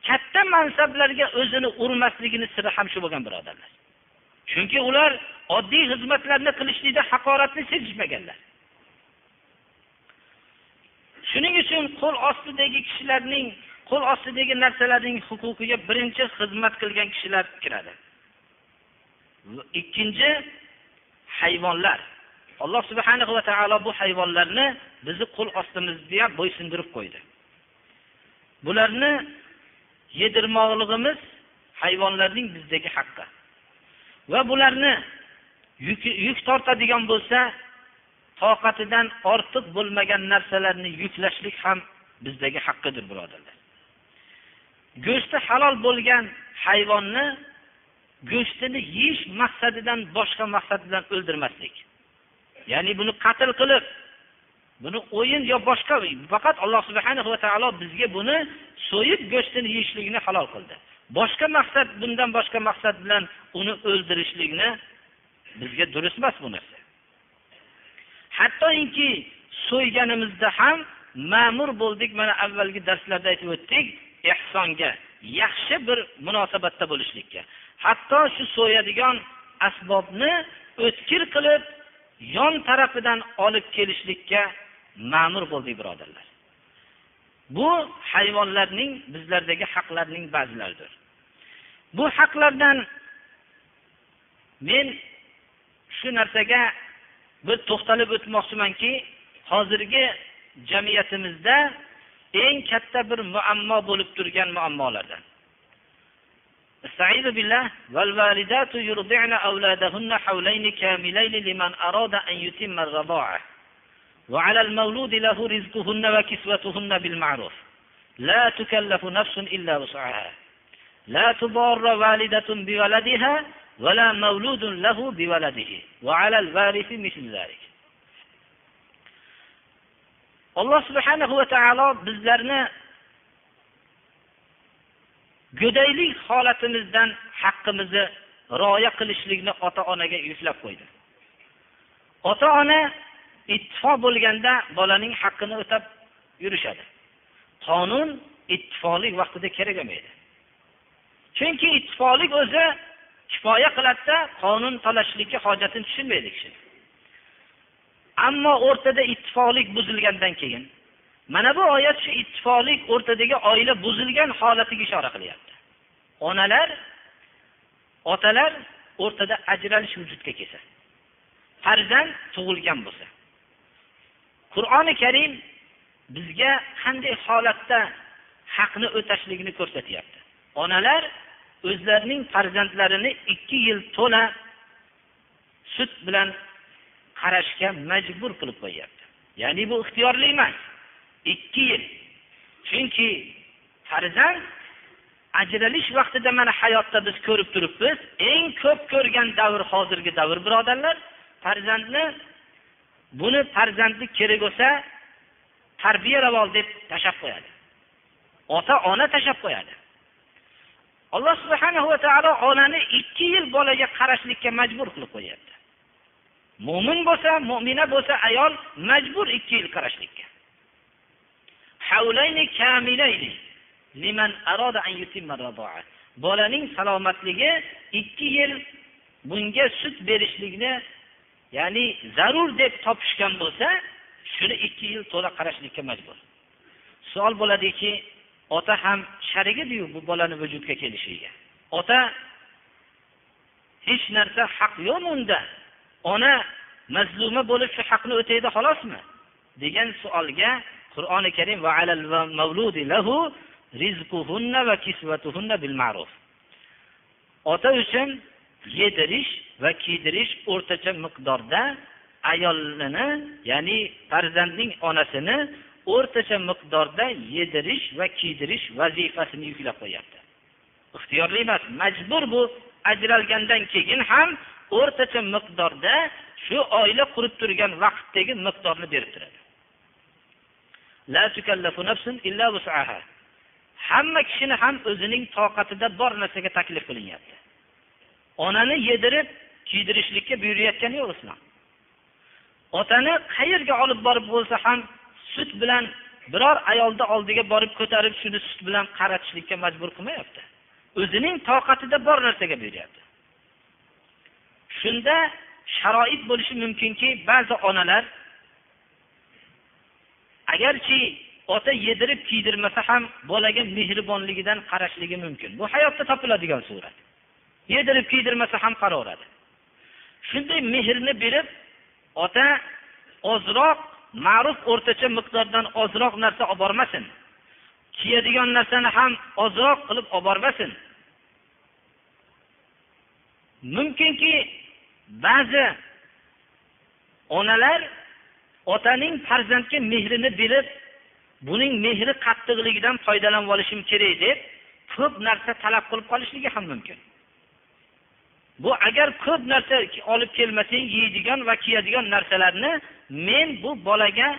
katta mansablarga o'zini urmasligini siri ham shu bo'lgan birodarlar. Chunki ular oddiy xizmatlarni qilishlikda haqoratni sezishmaganlar. Shuning uchun qo'l ostidagi kishilarning, qo'l ostidagi narsalarning huquqiga birinchi xizmat qilgan kishilar kiradi. Ikkinchi hayvonlar. Alloh subhanahu va taolo bu hayvonlarni bizni qo'l ostimizga bo'ysundirib qo'ydi. Bularni yedirmoqligimiz hayvonlarning bizdagi haqqi. Va bularni yuk tortadigan bo'lsa, toqatidan ortiq bo'lmagan narsalarni yuklashlik ham bizdagi haqqidir, birodarlar. Go'shti halol bo'lgan hayvonni go'shtini yeyish maqsadidan boshqa maqsad bilan o'ldirmaslik. Ya'ni buni qatl qilib, buni o'yin yo boshqa, faqat Alloh subhanahu va taolo bizga buni so'yib go'shtini yeyishlikni halol qildi. Boshqa maqsad, bundan boshqa maqsad bilan uni o'ldirishlikni bizga durust emas bu narsa. Hattoki so'yganimizda ham ma'mur bo'ldik, mana avvalgi darslarda aytib o'tdik, ihsonga, yaxshi bir munosabatda bo'lishlikka. Hatto shu so'yadigan asbobni o'tkir qilib, yon tarafidan olib kelishlikka ma'mur bo'ldik, birodarlar. Bu hayvonlarning bizlardagi haqlarning ba'zilaridir. Bu haqlardan men shu narsaga bir to'xtalib o'tmoqchimanki, hozirgi jamiyatimizda eng katta bir muammo bo'lib turgan muammolardan. Estaizu billah val validatu yurdi'na awladahunna hawlayn kamilayn liman arada an yutimma ar-rida'a wa 'ala al-mawludi lahu rizquhunna wa kiswatuhunna bil ma'ruf la tukallafu nafsun illa wus'aha la tudarra walidatun bi waladiha wa la mawludun lahu bi waladihi wa 'ala al-warithi mithlu dhalik. Alloh subhanahu va taolo bizlarni go'daylik holatimizdan haqqimizni rioya qilishlikni ota-onaga yuklab qo'ydi. Ota-ona ittifoq bo'lganda bolaning haqqini o'tab yurishadi. Qonun ittifoqlik vaqtida kerak emaydi. Chunki ittifoqlik o'zi kifoya qiladi, qonun talashlikka hojatini tushunmaydi kishi. Ammo o'rtada ittifoqlik buzilgandan keyin mana bu oyat shu ittifoqlik o'rtadagi oila buzilgan holatiga ishora qilyapti. Onalar, otalar o'rtada ajralish vujudga kelsa, farzand tug'ilgan bo'lsa, Qur'oni Karim bizga qanday holatda haqni o'tashligini ko'rsatyapti. Onalar o'zlarining farzandlarini 2 yil to'la sut bilan qarashga majbur qilib qo'yapti. Ya'ni bu ixtiyorli emas. 2 yil. Chunki farzand ajralish vaqtida mana hayotda biz ko'rib turibmiz, eng ko'p ko'rgan davr hozirgi davr, birodarlar. Farzandni buni farzandlik kerak bo'lsa tarbiyalab deb tashab qo'yadi. Ota-ona tashab qo'yadi. Alloh subhanahu va taolo onani 2 yil bolaga qarashlikka majbur qilib qo'yapti. Mo'min bo'lsa, mu'mina bo'lsa ayol majbur 2 yil qarashlikka. Havlayni kamilayni liman arada an yutimma ar-rida'a. Bolaning salomatligi 2 yil bunga sut berishlikni, ya'ni zarur deb topishgan bo'lsa, shuni 2 yil to'la qarashlikka majbur. Savol bo'ladiki, ota ham sharigidiyu bu bolani vujudga kelishiga. Ota hech narsa haq yo'q unda. Ona mazluma bo'lib shu haqni o'taydi xolosmi? degan savolga Qur'oni Karim va alal mavludi lahu rizquhunna va kisvatuhunna bil ma'ruf. Ota uchun yedirish va kiydirish o'rtacha miqdorda ayolini, ya'ni farzandning onasini o'rtacha miqdorda yedirish va kiydirish vazifasini yuklab qo'yapti. Ixtiyorli emas, majbur bu. Ajralgandan keyin ham o'rtacha miqdorda shu oila qurib turgan vaqtdagi miqdorni berib turadi. La tukallafu nafsun illa wus'aha. Hamma kishini ham o'zining toqatida bor narsaga taklif qilinyapti. Onani yedirib, kiydirishlikka buyurayotgani yo'q islom. Otani qayerga olib borib bo'lsa ham sut bilan biror ayolda oldiga borib ko'tarib shuni sut bilan qaratishlikka majbur qilmayapti. O'zining toqatida bor narsaga buyuryapti. Shunda sharoit bo'lishi mumkinki, ba'zi onalar agarchi ota yedirib kiydirmasa ham bolaga mehribonligidan qarashligi mumkin. Bu hayotda topiladigan surat. Yedirib kiydirmasa ham qaraveradi. Shunday mehrni berib, ota ozroq, ma'ruf o'rtacha miqdordan ozroq narsa olib bormasin. Kiyadigan narsani ham ozroq qilib olib bormasin. Mumkinki ba'zi onalar otaning farzandga mehrini berib, buning mehri qattiqligidan foydalanib olishim kerak deb ko'p narsa talab qilib qolishligi ham mumkin. Bu agar ko'p narsa olib kelmasang, yeydigan va kiyadigan narsalarni men bu bolaga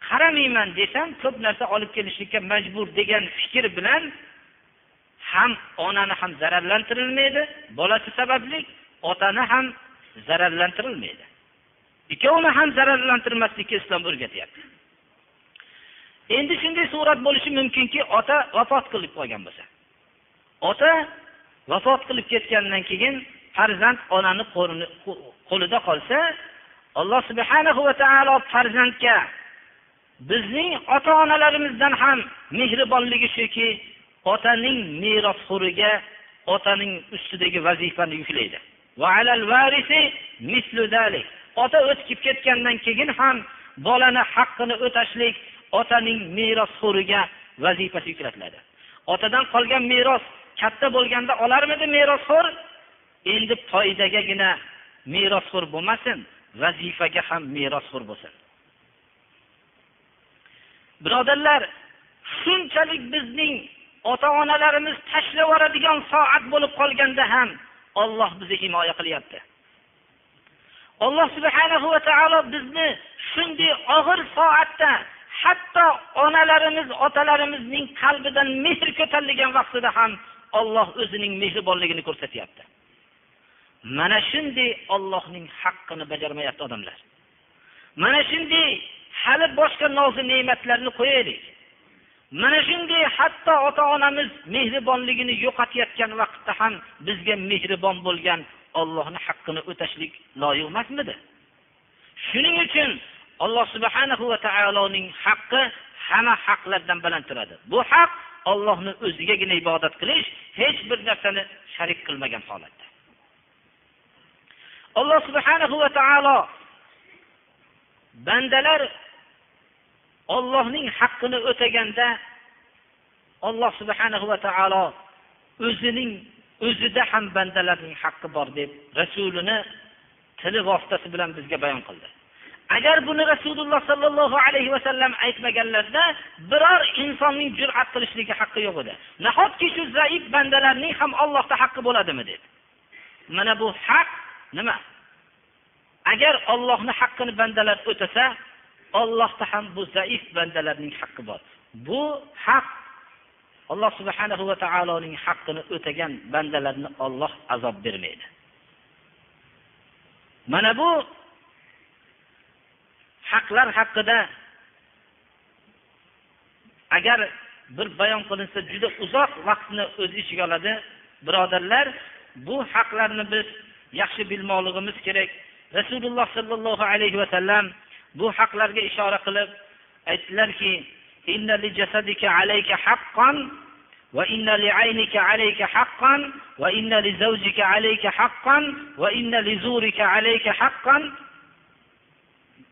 qaramayman desam, ko'p narsa olib kelishlikka majbur degan fikr bilan ham onani ham zararlantirilmaydi, bolasi sababli otani ham zararlantirilmaydi. Ikkovini ham zararlantirmaslikka islom o'rgatyapti. Endi shunday surat bo'lishi mumkinki, ota vafot qilib qo'ygan bo'lsa. Ota vafot qilib ketgandan keyin farzand onani qo'lida qolsa, Alloh subhanahu va taolo farzandga bizning ota-onalarimizdan ham mehribonligi shuki, otaning merosxo'riga otaning ustidagi vazifani yuklaydi. Va alal varisi mislu zalik. Ota o'tib ketgandan keyin ham bolani haqqini o'tashlik otaning merosxo'riga vazifasi yuklatiladi. Otadan qolgan meros katta bo'lganda olarmidi merosxo'r? Endi foydagagina merosxo'r bo'lmasin, vazifaga ham merosxo'r bo'lsin. Birodarlar, shunchalik bizning ota-onalarimiz tashlab yuboradigan soat bo'lib qolganda ham Alloh bizni himoya qilyapti. Alloh subhanahu va taolo bizni shunday og'ir soatda, hatto onalarimiz, otalarimizning qalbidan mehr ko'tarilgan vaqtida ham Alloh o'zining mehribonligini ko'rsatyapti. Mana shunday Allohning haqqini bajarmayapti odamlar. Mana shunday hali boshqa nozi ne'matlarni qo'yaylik. Mana shunday hatto ota-onamiz mehribonligini yo'qotayotgan vaqtda ham bizga mehribon bo'lgan Allohning haqqini o'tashlik loyiq emasmidi? Shuning uchun Alloh subhanahu va taoloning haqqi hamma haqlardan baland turadi. Bu haq Allohning o'zigagina ibodat qilish, hech bir narsani sharik qilmagan holatda. Alloh subhanahu va taolo bandalar Allohning haqqini o'taganda Alloh subhanahu va taolo o'zida ham bandalarning haqqi bor deb rasulini tili vositasi bilan bizga bayon qildi. Agar buni Rasululloh sallallohu alayhi va sallam aytmaganlarda biror insonning jur'at qilishligi haqqi yo'q edi. Nahotki shu zaif bandalarning ham Allohda haqqi bo'ladimi deb. Mana bu haq nima? Agar Allohning haqqini bandalar o'tasa, Allohda ham bu zaif bandalarning haqqi bor. Bu haq Alloh subhanahu va taoloning haqqini o'tagan bandalarni Alloh azob bermaydi. Mana bu haqlar haqida agar bir bayon qilinsa juda uzoq vaqtni o'z ichiga oladi. Birodarlar, bu haqlarni biz yaxshi bilmoqligimiz kerak. Rasululloh sallallohu alayhi va sallam bu haqlarga ishora qilib aytdilarki: "Inna li jasadika alayka haqqan va inna li aynika alayka haqqan va inna li zawjika alayka haqqan va inna li zurika alayka haqqan."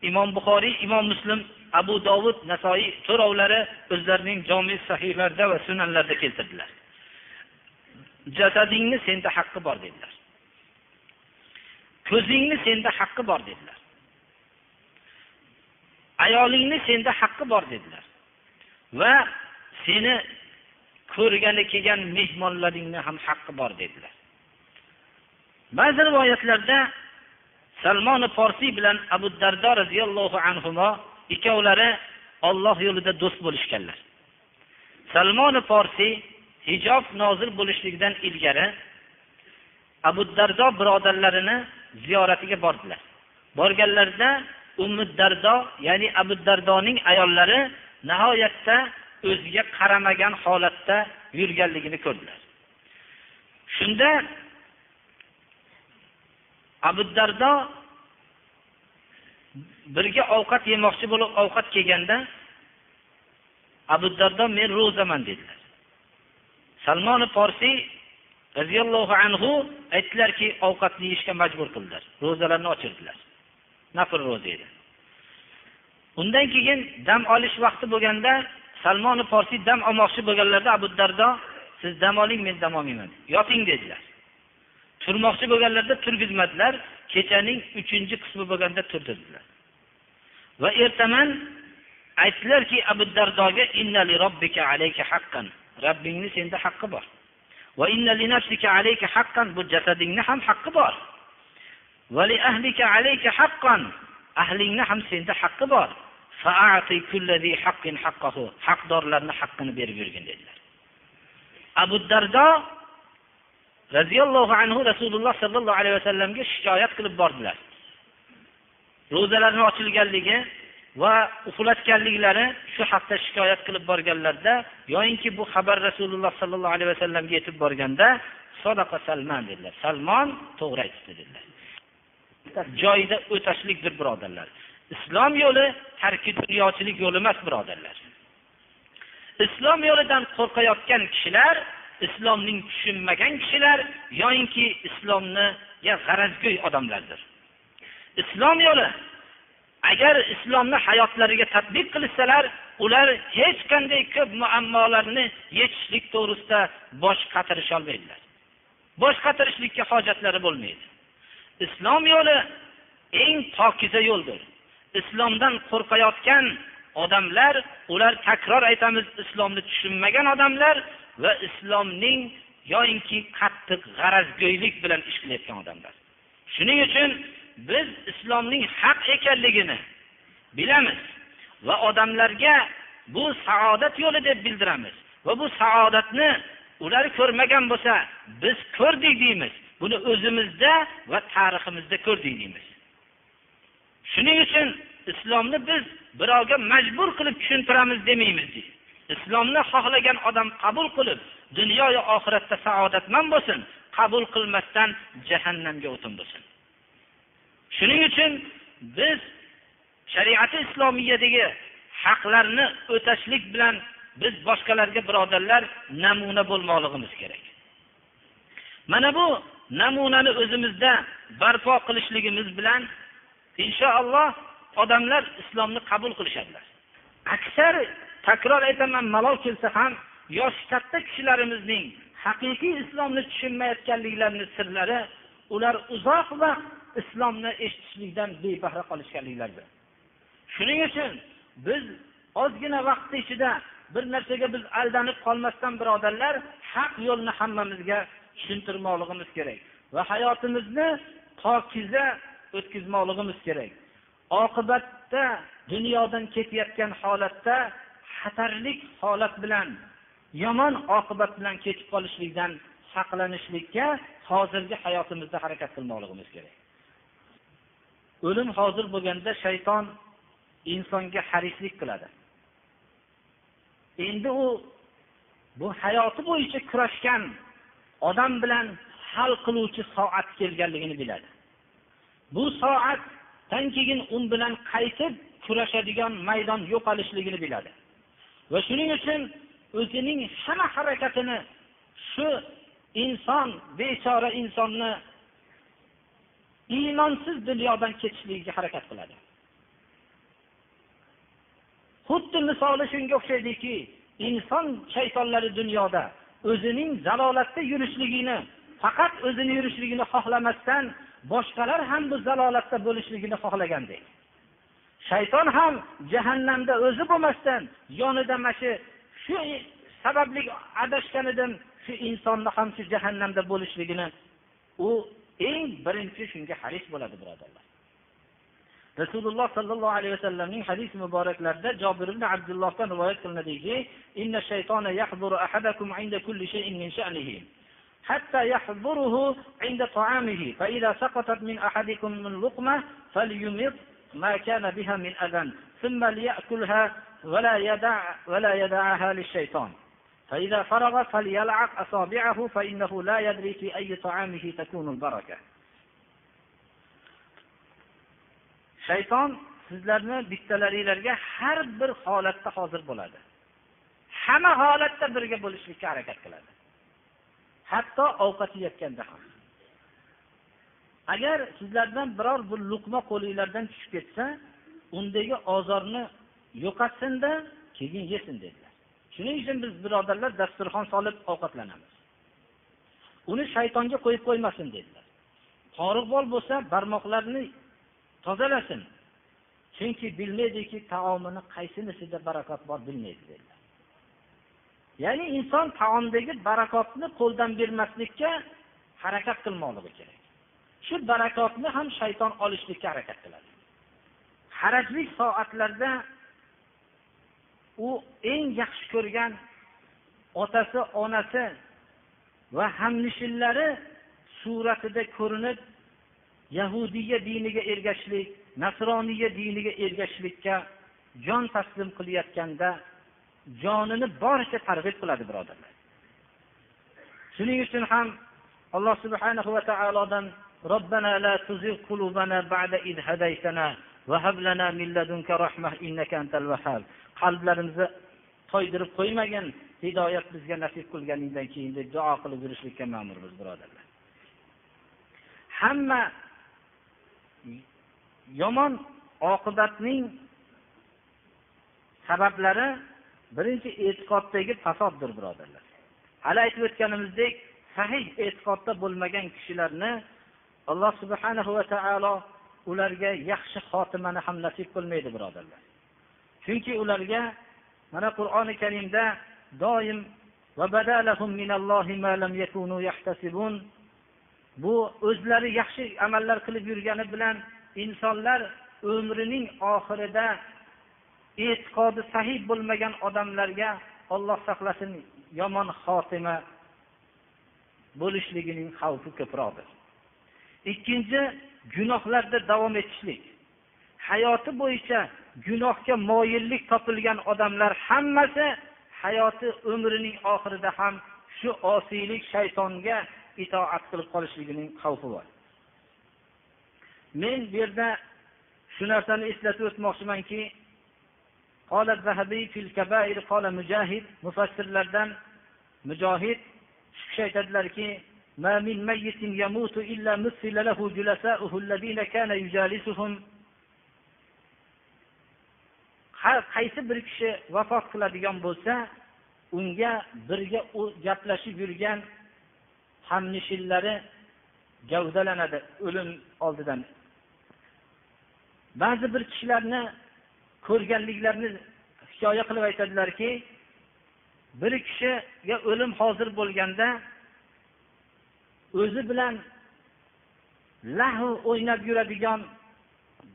Imom Buxoriy, Imom Muslim, Abu Dovud, Nasoiy to'rovlari o'zlarining jami sahihlarida va sunanlarda keltirdilar. Jasadingni senda haqqi bor dedilar. Ko'zingni senda haqqi bor dedilar. Ayolingni senda haqqi bor dedilar. Va seni ko'rgani kelgan mehmonlaringni ham haqqi bor dedilar. Ba'zi rivoyatlarda Salmon Farsi bilan Abu Dardo radhiyallohu anhuma ikkovlari Alloh yo'lida do'st bo'lishganlar. Salmon Farsi hijob nozil bo'lishligidan ilgari Abu Dardo birodarlarini ziyoratiga bordilar. Borganlarida Ummu Dardo, ya'ni Abu Dardoning ayollari nihoyatda o'ziga qaramagan holatda yurganligini ko'rdilar. Shunda Abu Dardo birga ovqat yemoqchi bo'lib ovqat kelganda Abu Dardo men ro'zaman dedilar. Salmon Farsi radhiyallohu anhu aytdilarki, ovqatni yeyishga majbur qildilar. Ro'zalarni ochirdilar. Nafl ro'za edi. Undan keyin dam olish vaqti bo'lganda Salmon Farsi dam olmoqchi bo'lganlarda Abu Dardo siz dam oling, men dam olmayman. Yoting dedilar. Turmoqchi bo'lganlarda turgizmadilar. Kechaning 3-qismi bo'lganda turdirdilar. Va ertaman aytdilarki Abu Dardoga inna li robbika alayka haqqan. Rabbingni senda haqqi bor. Va inna li nafsika alayka haqqan, bu jasadingni ham haqqi bor. Va li ahlika alayka haqqan, ahlingni ham senda haqqi bor. Fa'ati kulli haqqin haqqahu, haqdorlarning haqqini berib yurgin dedilar. Abu Dardo radhiyallohu anhu Rasululloh sallallohu alayhi vasallamga shikoyat qilib bordilar. Ro'zalarning ochilganligi va uxlatganliklari shu haqda shikoyat qilib borganlarda, yo'inki bu xabar Rasululloh sallallohu alayhi vasallamga yetib borganda, sadaqa Salman dedilar. Salmon to'g'ri aytdi dedilar. Joyida o'tashlikdir birodarlar. Islom yo'li tarki dunyochilik yo'li emas birodarlar. Islom yo'lidan qo'rqayotgan kishilar, islomning tushunmagan kishilar yo'inki islomga g'arazgo'y odamlardir. Islom yo'li agar islomni hayotlariga tatbiq qilsalar, ular hech qanday ko'p muammolarni yechishlik to'g'risida bosh qatirisha olmaydilar. Bosh qatirishlikka hojatlari bo'lmaydi. Islom yo'li eng pokiza yo'ldir. Islomdan qo'rqayotgan odamlar, ular takror aytamiz, islomni tushunmagan odamlar va islomning yo'inki qattiq g'arazgo'ylik bilan ish qilayotgan odamlar. Shuning uchun biz islomning haq ekanligini bilamiz va odamlarga bu saodat yo'li deb bildiramiz. Va bu saodatni ular ko'rmagan bo'lsa, biz ko'rdik deymiz. Buni o'zimizda va tariximizda ko'rdik deymiz. Shuning uchun islomni biz birovga majbur qilib tushuntiramiz demaymiz. Islomni xohlagan odam qabul qilib, dunyo va oxiratda saodatmand bo'lsin, qabul qilmasdan jahannamga o'tin bo'lsin. Shuning uchun biz shariati islomiyadagi haqlarni o'tashlik bilan biz boshqalarga birodarlar namuna bo'lmoqligimiz kerak. Mana bu namunani o'zimizda barpo qilishligimiz bilan inshaalloh odamlar islomni qabul qilishadilar. Aksar takror aytaman, malol kelsa ham yosh katta kishilarimizning haqiqiy islomni tushunmayotganliklarini sirlari, ular uzoq vaqt islomni eshitishlikdan bebahra qolishganliklaridir. Shuning uchun biz ozgina vaqt ichida bir narsaga biz aldanib qolmasdan birodarlar, haq yo'lni hammamizga tushuntirmoqligimiz kerak va hayotimizni pokiza o'tkazmoqligimiz kerak. Oqibatda dunyodan ketayotgan holatda xatarli holat bilan, yomon oqibat bilan ketib qolishlikdan saqlanishlikka hozirgi hayotimizda harakat qilmoqligimiz kerak. O'lim hozir bo'lganda shayton insonga harislik qiladi. Endi u bu hayoti bo'yicha kurashgan odam bilan hal qiluvchi soat kelganligini biladi. Bu soatdan keyin u bilan qaytib kurashadigan maydon yo'qolishligini biladi. Va shuning uchun o'zining hamma harakatini shu inson, bechora insonni iymonsiz dunyodan ketishligiga harakat qiladi. Xuddi misoli shunga o'xshaydiki, inson shaytonlari dunyoda o'zining zalolatda yurishligini, faqat o'zini yurishligini xohlamasdan boshqalar ham bu zalolatda bo'lishligini xohlagandek. Shayton ham jahannamda o'zi bo'lmasdan yonida shu sababli adashganidan shu insonni ham shu jahannamda bo'lishligini u eng birinchi shunga haris bo'ladi, birodarlar. Rasululloh sallallohu alayhi vasallamning hadis muboraklarida Jabir ibn Abdullohdan rivoyat qilinadiki, inna shaytona yahduru ahadakum 'inda kulli shay'in min sha'nihi hatta yahduruhu 'inda ta'amihi fa idha saqatat min ahadikum min luqma falyumit ma kana biha min adan thumma liya'kulha wa la yad'aha lish-shaytan fa idha faragha falyal'aq asabi'ahu fa innahu la yadri fi ayyi ta'amihi takunu al-barakah. Shayton sizlarni bittalaringizga har bir holatda hozir bo'ladi. Hamma holatda birga bo'lishlikka harakat qiladi. Hatto ovqat yeyotganda ham. Agar sizlardan biror bir luqma qo'lingizdan tushib ketsa, undagi ozorni yo'qotsin-da, keyin yesin dedilar. Shuning uchun biz birodarlar dasturxon solib ovqatlanamiz. Uni shaytonga qo'yib qo'ymasin dedilar. Qorig'bol bo'lsa, barmoqlarini tozalasin. Chunki bilmaydiki, taomini qaysinisida barakot bor bilmaydi dedilar. Ya'ni inson taomdagi barakotni qo'ldan bermaslikka harakat qilmoqligi kerak. Shu barakotni ham shayton olishlikka harakat qiladi. Harajli soatlarda u eng yaxshi ko'rgan otasi, onasi va hamnishillari suratida ko'rinib Yahudiya diniga ergashishlik, Nasroniya diniga ergashishlikka jon taslim qilayotganda jonini boricha targ'ib qiladi, birodarlar. Shuning uchun ham Alloh subhanahu va taolodan Robbana la tuzigh qulubana ba'da id hadaytana va hab lana min ladunka rahmah innaka antal wahhab. Qalblarimizni toydirib qo'ymagan, hidoyat bizga nasib qilganingdan keyin deb duo qilib yurishlikka ma'murmiz, birodarlar. Hamma yomon oqibatning sabablari birinchi e'tiqoddagi fasoddir, birodarlar. Hali aytib o'tganimizdek, sahih e'tiqodda bo'lmagan kishilarni Alloh subhanahu va taolo ularga yaxshi xotimani ham nasib qilmaydi, birodarlar. Chunki ularga mana Qur'oni Karimda doim va badalahum minallohi ma lam yakunu yahtasibun, bu o'zlari yaxshi amallar qilib yurgani bilan insonlar umrining oxirida e'tiqodi sahih bo'lmagan odamlarga Alloh saqlasin yomon xotima bo'lishligining xavfi ko'proqdir. Ikkinchi, gunohlarda davom etishlik. Hayoti bo'yicha gunohga moyillik topilgan odamlar hammasi hayoti umrining oxirida ham shu osiylik, shaytonga itoat qilib qolishligining xavfi bor. Men bu yerda shu narsani eslatib o'tmoqchimanki, qala az-Zahabi fil kabair qala Mujahid, mufassirlardan Mujahid shu aytadilarki, ma min mayyitin yamutu illa musila lahu julasa'uhu alladhina kana yujalisuhum. Qaysi bir kishi vafot qiladigan bo'lsa, unga birga gaplashib yurgan hamnishillari gavdalanadi o'lim oldidan. Ba'zi bir kishilarni ko'rganliklarini hikoya qilib aytadilarki, bir kishiga o'lim hozir bo'lganda o'zi bilan lahu o'ynab yuradigan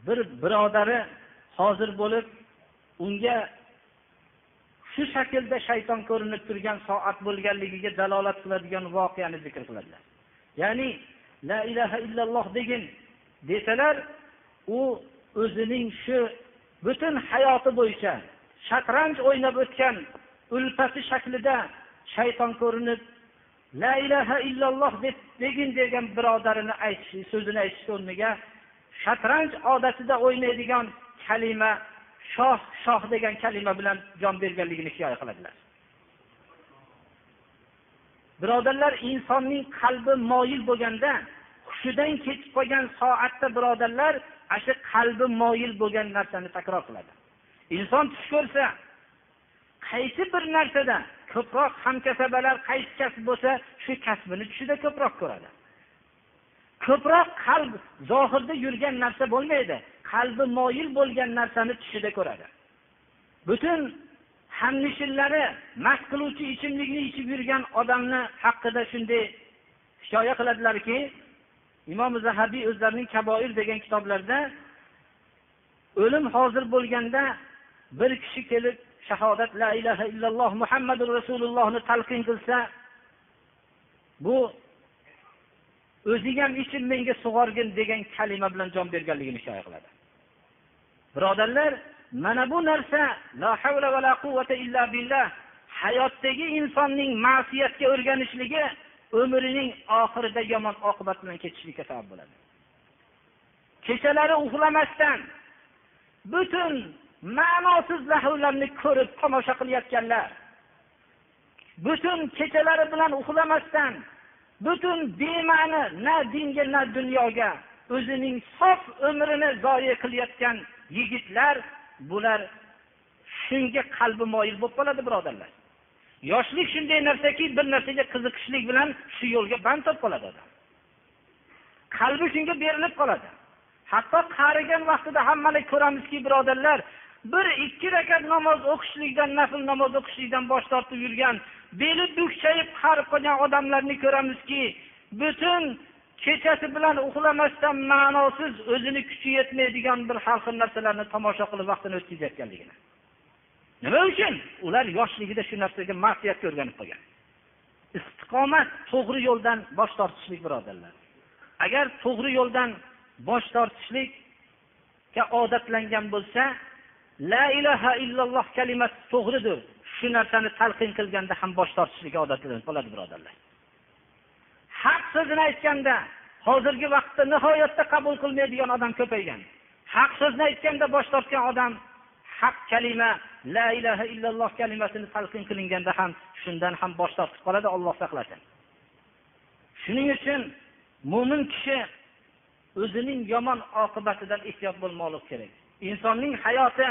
bir birodari hozir bo'lib, unga shu shaklda shayton ko'rinib turgan soat bo'lganligiga dalolat qiladigan voqeani zikr qiladilar. Ya'ni la ilaha illalloh degan desalar, u o'zining shu butun hayoti bo'yicha shatranj o'ynab o'tgan ulfati shaklida shayton ko'rinib, la ilaha illalloh deb degin degan birodarini aytish, so'zini aytish o'rniga shatranj odatida o'ynaydigan kalima shoh degan kalima bilan jon berganligini hikoya qiladilar. Birodarlar, insonning qalbi moyil bo'lganda, hushidan ketib qolgan soatda birodarlar, shu qalbi moyil bo'lgan narsani takror qiladi. Inson tush ko'rsa, qaysi bir narsada ko'proq hamkasabalar qaysi kasb bo'lsa, shu kasbini tushida ko'proq ko'radi. Ko'proq qalb zohirda yurgan narsa bo'lmaydi. Qalbi moyil bo'lgan narsani tushida ko'radi. Butun hamnishillari mast qiluvchi ichimlikni ichib yurgan odamni haqida shunday hikoya qiladilarki, Imom Zahabiy o'zlarining Kaboir degan kitoblarida o'lim hozir bo'lganda bir kishi kelib shahodat la ilaha illalloh Muhammadur Rasulullohni talqin qilsa, bu o'zing ham ichib menga sug'orgin degan kalima bilan jon berganligini hikoya qiladi. Birodarlar, mana bu narsa la havla va la quvvata illa billah hayotdagi insonning ma'siyatga o'rganishligi umrining oxirida yomon oqibat bilan ketishlikka sabab bo'ladi. Kechalari uxlamasdan butun ma'nosiz lahvlarni ko'rib tomosha qilayotganlar, butun kechalari bilan uxlamasdan butun bema'ni na dinga na dunyoga o'zining sof umrini zoya qilayotgan yigitlar, bular shunga qalbi moyil bo'lib qoladi birodarlar. Yoshlik shunday narsaki, bir narsaga qiziqishlik bilan shu yo'lga band bo'lib qoladi odam. Qalbi shunga berilib qoladi. Hatto qarigan vaqtida hammalik ko'ramizki, birodarlar, bir ikki rakat namoz o'qishlikdan, nafl namoz o'qishlikdan bosh tortib yurgan, beli bukchayib qarib qolgan odamlarni ko'ramizki, butun kechasi bilan uxlamasdan ma'nosiz, o'zini kuchi yetmaydigan bir xalqi narsalarni tomosha qilib vaqtini o'tkazayotganligini. Nima uchun? Ular yoshligida shu narsaga ma'siyatga o'rganib qolgan. Istiqomat, to'g'ri yo'ldan bosh tortishlik birodarlar. Agar to'g'ri yo'ldan bosh tortishlikka odatlangan bo'lsa, la ilaha illalloh kalimasi to'g'ridir. Shu narsani talqin qilganda ham bosh tortishlikka odatlanib qoladi birodarlar. Haq so'zini aytganda hozirgi vaqtda nihoyatda qabul qilmaydigan odam ko'paygan. Haq so'zni aytganda bosh tortgan odam, haq kalima la ilaha illalloh kalimasini talqin qilinganda ham shundan ham bosh tortib qoladi, Alloh saqlasin. Shuning uchun mu'min kishi o'zining yomon oqibatidan ehtiyot bo'lmoqligi kerak. Insonning hayoti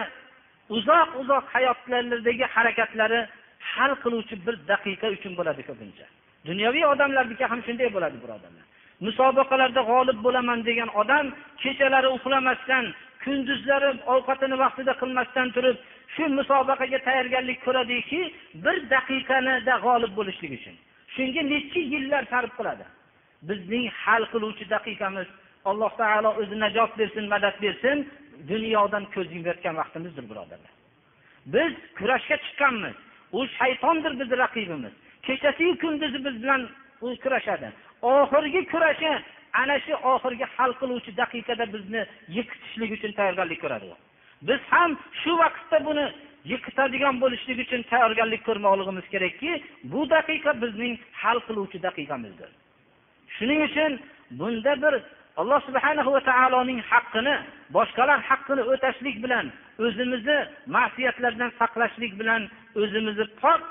uzoq hayotlardagi harakatlari hal qiluvchi bir daqiqa uchun bo'ladi ko'pincha. Dunyoviy odamlarga ham shunday bo'ladi birodarlar. Musobaqalarda g'olib bo'laman degan odam kechalari uxlamasdan, kunduzlari ovqatini vaqtida qilmasdan turib, shu musobaqaga tayyorgarlik ko'radiki, bir daqiqada g'olib bo'lishlik uchun. Shunga necha yillar sarf qiladi. Bizning hal qiluvchi daqiqamiz, Alloh taolo o'zi najot bersin, madad bersin, dunyodan ko'z yumayotgan vaqtimizdir birodarlar. Biz kurashga chiqqanmiz. U shaytondir bizning raqibimiz. Kechasi kunduzi biz bilan u kurashadi. Oxirgi kurashi ana shu oxirgi hal qiluvchi daqiqada bizni yiqitishlik uchun tayyorgarlik ko'radi. Biz ham shu vaqtda buni yiqitadigan bo'lishlik uchun tayyorgarlik ko'rmoqligimiz kerakki, bu daqiqa bizning hal qiluvchi daqiqamizdir. Shuning uchun bunda bir Alloh subhanahu va taoloning haqqini, boshqalar haqqini o'tashlik bilan, o'zimizni ma'siyatlardan saqlashlik bilan o'zimizni pok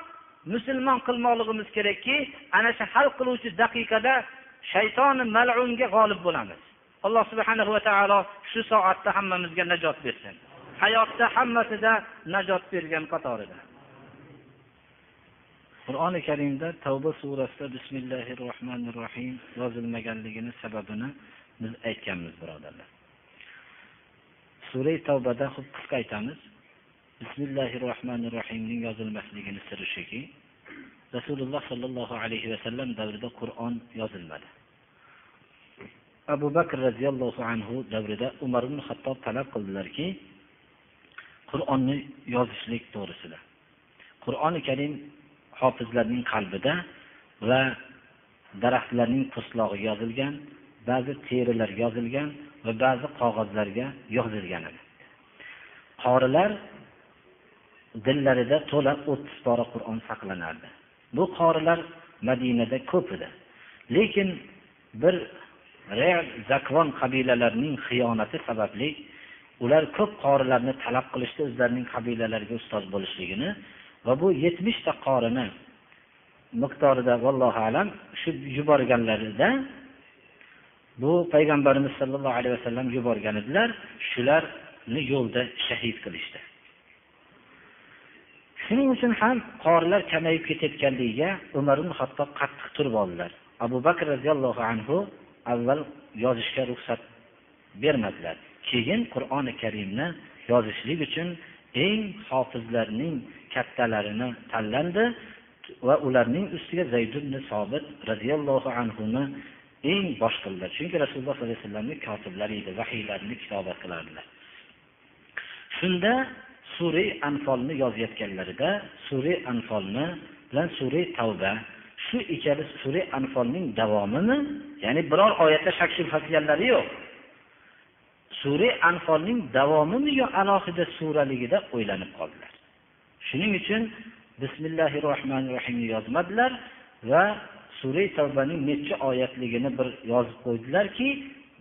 musulmon qilmoqligimiz kerakki, ana shu hal qiluvchi daqiqada shaytoni mal'unga g'olib bo'lamiz. Alloh subhanahu va taolo shu soatda hammamizga najot bersin. Hayotda hammasida najot bergan qatorida. Qur'oni Karimda Tavba surasida Bismillahirrohmanirrohim yozilmaganligini sababini biz aytganmiz birodarlar. Sura Tavbada qisqa aytamiz. Bismillahirrohmanirrohimning yozilmasligini siri shuki, Rasululloh sallallohu alayhi va sallam davrida Qur'on yozilmadi. Abu Bakr radhiyallohu anhu davrida Umar ibn Xattob talab qildilarki, Qur'onni yozishlik to'g'risida. Qur'oni Karim hofizlarning qalbida va daraxtlarning po'stlog'iga yozilgan, ba'zi terilar yozilgan va ba'zi qog'ozlarga yozilgan edi. qorilar dillarida to'la 30 pora Qur'on saqlanardi. Bu qorilar Madinada ko'p edi. Lekin bir Re'l Zakvon qabilalarining xiyonati sababli ular ko'p qorilarni talab qilishdi o'zlarining qabilalariga ustoz bo'lishligini va bu 70 ta qorini miqdorida vallohu alam shu yuborganlarida bu payg'ambarimiz sollallohu alayhi vasallam yuborgan edilar. Shularni yo'lda shahid qilishdi. Shuning uchun ham qorilar kamayib ketayotganligiga Umar ibn Xattob qattiq turib oldilar. Abu Bakr radhiyallohu anhu avval yozishga ruxsat bermadilar. Keyin Qur'oni Karimni yozishlik uchun eng hofizlarning kattalarini tanlandi va ularning ustiga Zayd ibn Sobit radhiyallohu anhu ni eng bosh qildilar. Chunki Rasululloh sollallohu alayhi vasallamning kotiblari edi, vahiylarni kitobat qilardilar. Shunda Sura Anfalni yozayotganlarida Sura Anfalni bilan Sura Tavba shu ikkala Sura Anfalning davomini, ya'ni biror oyatda shak shubha qilganlari yo'q. Sura Anfalning davomini yo alohida suraligida o'ylanib qoldilar. Shuning uchun Bismillahirrohmanirrohim yozmadilar va Sura Tavbaning necha oyatligini bir yozib qo'ydilarki,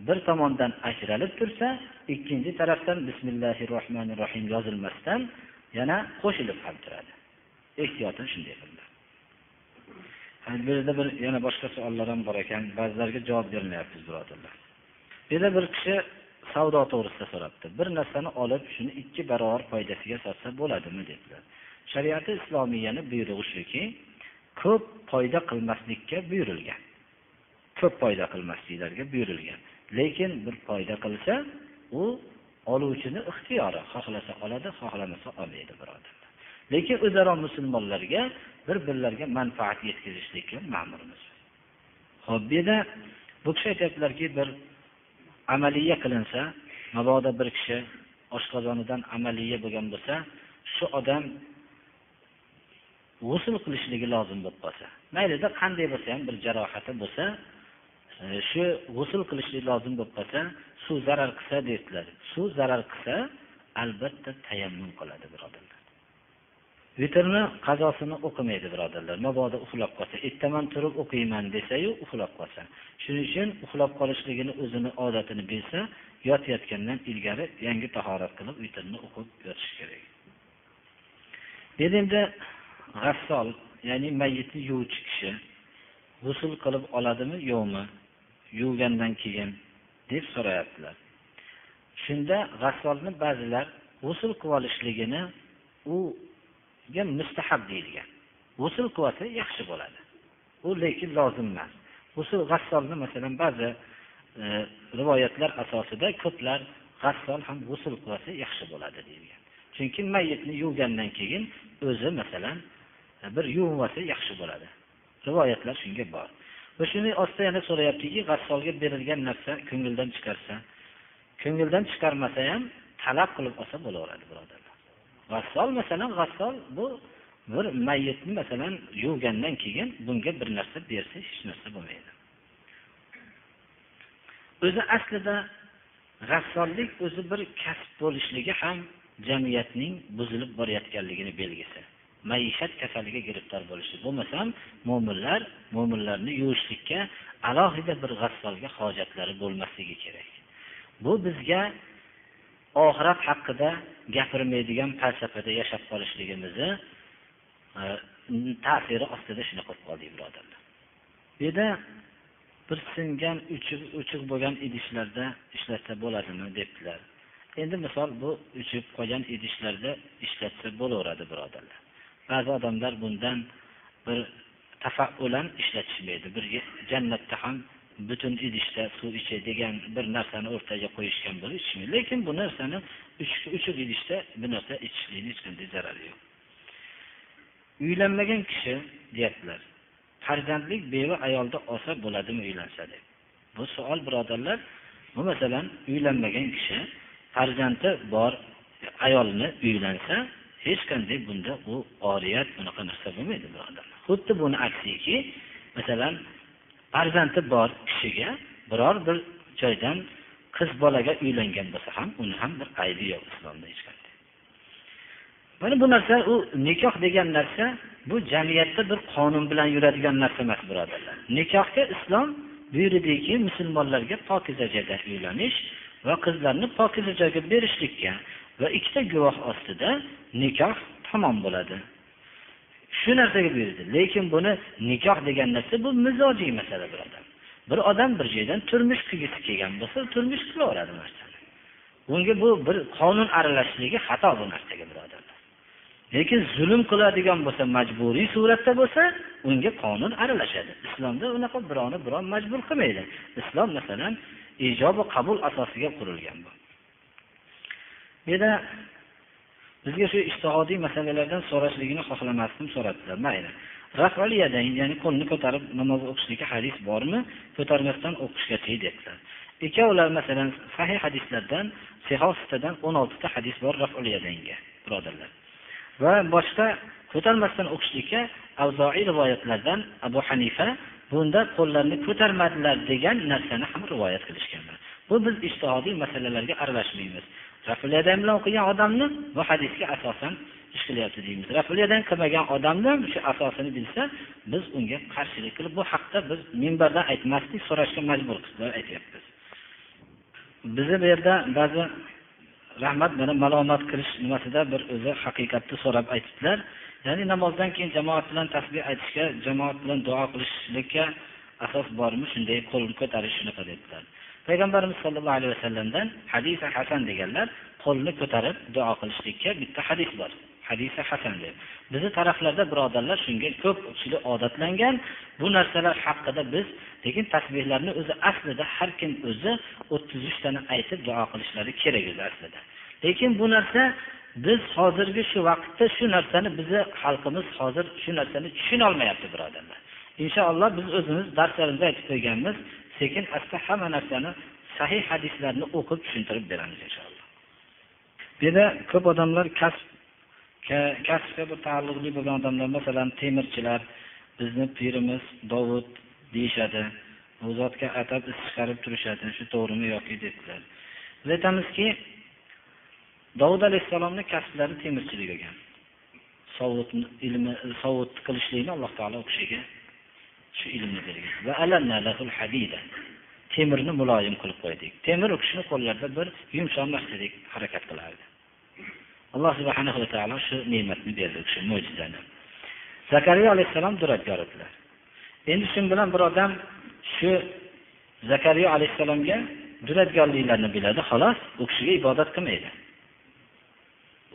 bir tomondan ajralib tursa, ikkinchi tarafdan Bismillahirrohmanirrohim yozilmasdan yana qo'shilib ham turadi. Ehtiyotan shunday qildilar. Bu yerda bir yana boshqa savollar ham bor ekan, ba'zilarga javob bermayapmiz, birodarlar. Bu yerda bir kishi savdo to'g'risida so'rabdi. Bir narsani olib, shuni 2 barobar foydasiga sotsa bo'ladimi dedilar. Shariati islomiyaning buyrug'i shuki, ko'p foyda qilmaslikka buyurilgan. Ko'p foyda qilmasliklarga buyurilgan. Lekin bir foyda qilsa, u oluvchining ixtiyori, xohlasa oladi, xohlamasa olmaydi, birodarlar. Lekin o'zaro musulmonlarga bir-birlarga manfaat yetkazishlikka ma'murmiz. Xo'p, bu kishi aytadilarki, bir amaliya qilinsa, mabodo bir kishi oshqozonidan amaliya bo'lgan bo'lsa, shu odam g'usl qilishligi lozim bo'lib qolsa, maylida qanday bo'lsa ham bir jarohati bo'lsa, shu g'usl qilishlik lozim bo'lib qolsa, suv zarar qilsa dedilar. Suv zarar qilsa, albatta tayammum qiladi, birodarlar. Vitrni qazosini o'qimaydi, birodarlar. Mabodo uxlab qolsa, ertaman turib o'qiyman desa-yu uxlab qolsa. Shuning uchun uxlab qolishligini o'zini odatini bilsa, yotayotgandan ilgari yangi tahorat qilib vitrni o'qib yotish kerak. Endi g'assol, ya'ni mayyitni yuvuvchi kishi g'usl qilib oladimi, yo'qmi? Yuvgandan keyin deb so'rayaptilar. Shunda g'assolni ba'zilar g'usl qilib olishligini uga mustahab deyilgan. G'usl qilsa yaxshi bo'ladi. U lekin lozim emas. G'usl g'assolni masalan ba'zi rivoyatlar asosida ko'plar g'assol ham g'usl qilsa yaxshi bo'ladi deyilgan. Chunki mayyitni yuvgandan keyin o'zi masalan bir yuvmasa yaxshi bo'ladi. Rivoyatlar shunga bor. Va shuni ostida yana so'rayaptiki, g'assolga berilgan narsa ko'ngildan chiqarsa, ko'ngildan chiqarmasa ham talab qilib olsa bo'laveradi, birodarlar. G'assol bu bir mayyitni masalan yuvgandan keyin bunga bir narsa bersa hech narsa bo'lmaydi. O'zi aslida g'assollik o'zi bir kasb bo'lishligi ham jamiyatning buzilib borayotganligini belgisi. Maishat kasaliga giribtor bo'lishi. Bo'lmasam mo'minlarni yuvishlikka alohida bir g'assolga hojatlari bo'lmasligi kerak. Bu bizga oxirat haqida gapirmaydigan falsafada yashab qolishligimizni ta'siri ostida shuni qilib qoldik, birodarlar. Bu yerda bir singan uchuq bo'lgan idishlarda ishlatsa bo'ladimi debdilar. Endi misol bu uchib qolgan idishlarda ishlatsa bo'laveradi, birodarlar. Ba'zi odamlar bundan bir tafa'ulan ishlatishmaydi. Bir jannatda ham butun idishda suv ichadigan bir narsani o'rtaga qo'yishgan bo'lib ichmaydi. Lekin bu narsani uchuq idishda bu narsa ichishlikning hech qanday zarari yo'q. Uylanmagan kishi deyaptilar. Farzandlik beva ayolda olsa bo'ladimi uylansa deb. Bu savol, birodarlar. Bu masalan uylanmagan kishi farzandi bor ayolni uylansa, hech qanday bunda u oriyat bunaqa narsa bo'lmaydi, birodarlar. Xuddi buni aksiki, masalan, farzandi bor kishiga biror bir joydan qiz bolaga uylangan bo'lsa ham, uni ham bir aybi yo'q islomda hech qanday. Mana bu narsa, u nikoh degan narsa bu jamiyatda bir qonun bilan yuradigan narsa emas, birodarlar. Nikohga islom buyurdiki, musulmonlarga pokiza joyda uylanish va qizlarni pokiza joyga berishlikka va ikkita guvoh ostida nikoh tamom bo'ladi. Shu narsaga buyurdi. Lekin buni nikoh degan narsa bu mizojiy masala, birodar. Bir odam bir joydan turmush qurgisi kelgan bo'lsa, turmush qilaveradi narsani. Bunga bu bir qonun aralashligi xato bu narsaga, birodarlar. Lekin zulm qiladigan bo'lsa, majburiy suratda bo'lsa, unga qonun aralashadi. Islomda unaqa biron majbur qilmaydi. Islom masalan ijob va qabul asosiga qurilgan bu. Yana bizga shu ijtihodiy masalalardan so'rashligini xohlamasdim, so'radilar. Mayli. Raf'al yadayn, ya'ni qo'lni ko'tarib namoz o'qishlikka hadis bormi? Ko'tarmasdan o'qishga dedilar. Ikkovlar masalan sahih hadislardan, sahihdan 16 ta hadis bor raf'al yadaynga, birodarlar. Va boshqa ko'tarmasdan o'qishlikka Avzo'i rivoyatlardan Abu Hanifa bunda qo'llarni ko'tarmadilar degan narsani ham rivoyat qilishganlar. Bu biz ijtihodiy masalalarga aralashmaymiz. Raf'al yadayn bilan o'qigan odamni bu hadisga asosan ish qilyapti deymiz. Raf'al yadayn qilmagan odamni shu asosini bilsa, biz unga qarshilik qilib, bu haqda biz minbardan aytmaslik, so'rashga majbur qilib aytyapmiz. Bizni bu yerda ba'zi rahmat mana malomat qilish nimasida bir o'zi haqiqatni so'rab aytibdilar. Ya'ni namozdan keyin jamoat bilan tasbih aytishga, jamoat bilan duo qilishlikka asos bormi? Shunday qo'lni ko'tarish shunaqa dedilar. Payg'ambarimiz sollallohu alayhi vasallamdan hadis hasan deganlar, qo'lni ko'tarib duo qilishlikka bitta hadis bor. Hadisi hasan deb. Bizning taraflarda birodarlar shunga ko'p kishi odatlangan. Bu narsalar haqida biz lekin tasbihlarni o'zi aslida har kim o'zi 33 tani aytib duo qilishlari kerak o'zi aslida. Lekin bu narsa biz hozirgi shu vaqtda shu narsani bizni xalqimiz hozir shu narsani tushuna olmayapti, birodarlar. Inshaalloh biz o'zimiz darslarimizda aytib qo'yganmiz, sekin asta hamma narsani sahih hadislarni o'qib tushuntirib beramiz inshaalloh. Bu yerda ko'p odamlar kasbga bir taalluqli bo'lgan odamlar, masalan temirchilar, bizni pirimiz Davud deyishadi. Bu zotga atab is chiqarib turishadi. Shu to'g'rimi yoki dedilar. Biz aytamizki, Davud alayhisalomning kasblari temirchilik ekan. Sovut qilishlikni Alloh taolo u kishiga shu ilmni bergan. Va alanna lahul hadida. Temirni muloyim qilib qo'ydik. Temir u kishining qo'llarida bir yumshoq narsadek harakat qilardi. Alloh subhanahu va taolo shu ne'matni berdi, shu mo'jizani. Zakariya alayhisalom duradgor edilar. Endi shu bilan bir odam shu Zakariya alayhisalomga duradgorliklarni biladi, xolos, u kishiga ibodat qilmaydi.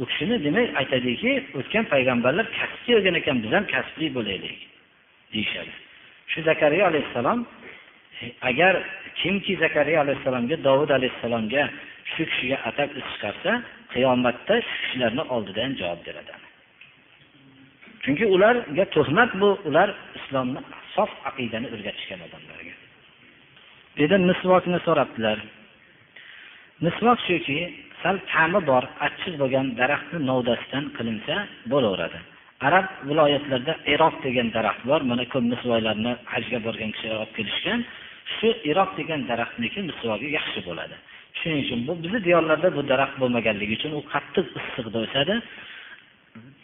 U kishini demak aytadiki, o'tgan payg'ambarlar kasbli bo'lgan ekan, biz ham kasbli bo'laylik deyshadi. Shu Zakariya alayhisalom agar kimki Zakariya alayhisalomga, Davud alayhisalomga shu kishiga atab is chiqarsa, qiyomatda shu kishilarning oldidan javob beradi. Chunki ularga tuhmat bu, ular islomni sof aqidani o'rgatishgan odamlarga. Bu yerda misvokni so'rabdilar. Misvok shuki, sal ta'mi bor, achchiq bo'lgan daraxtning novdasidan qilinsa bo'laveradi. Arab viloyatlarida Iroq degan daraxt bor. Mana ko'p misvoylarni hajga borgan kishilar olib kelishgan. Shu Iroq degan daraxtniki misvogi yaxshi bo'ladi. Shuning uchun bu bizning diyorlarda bu daraxt bo'lmaganligi uchun u qattiq issiqda o'sadi.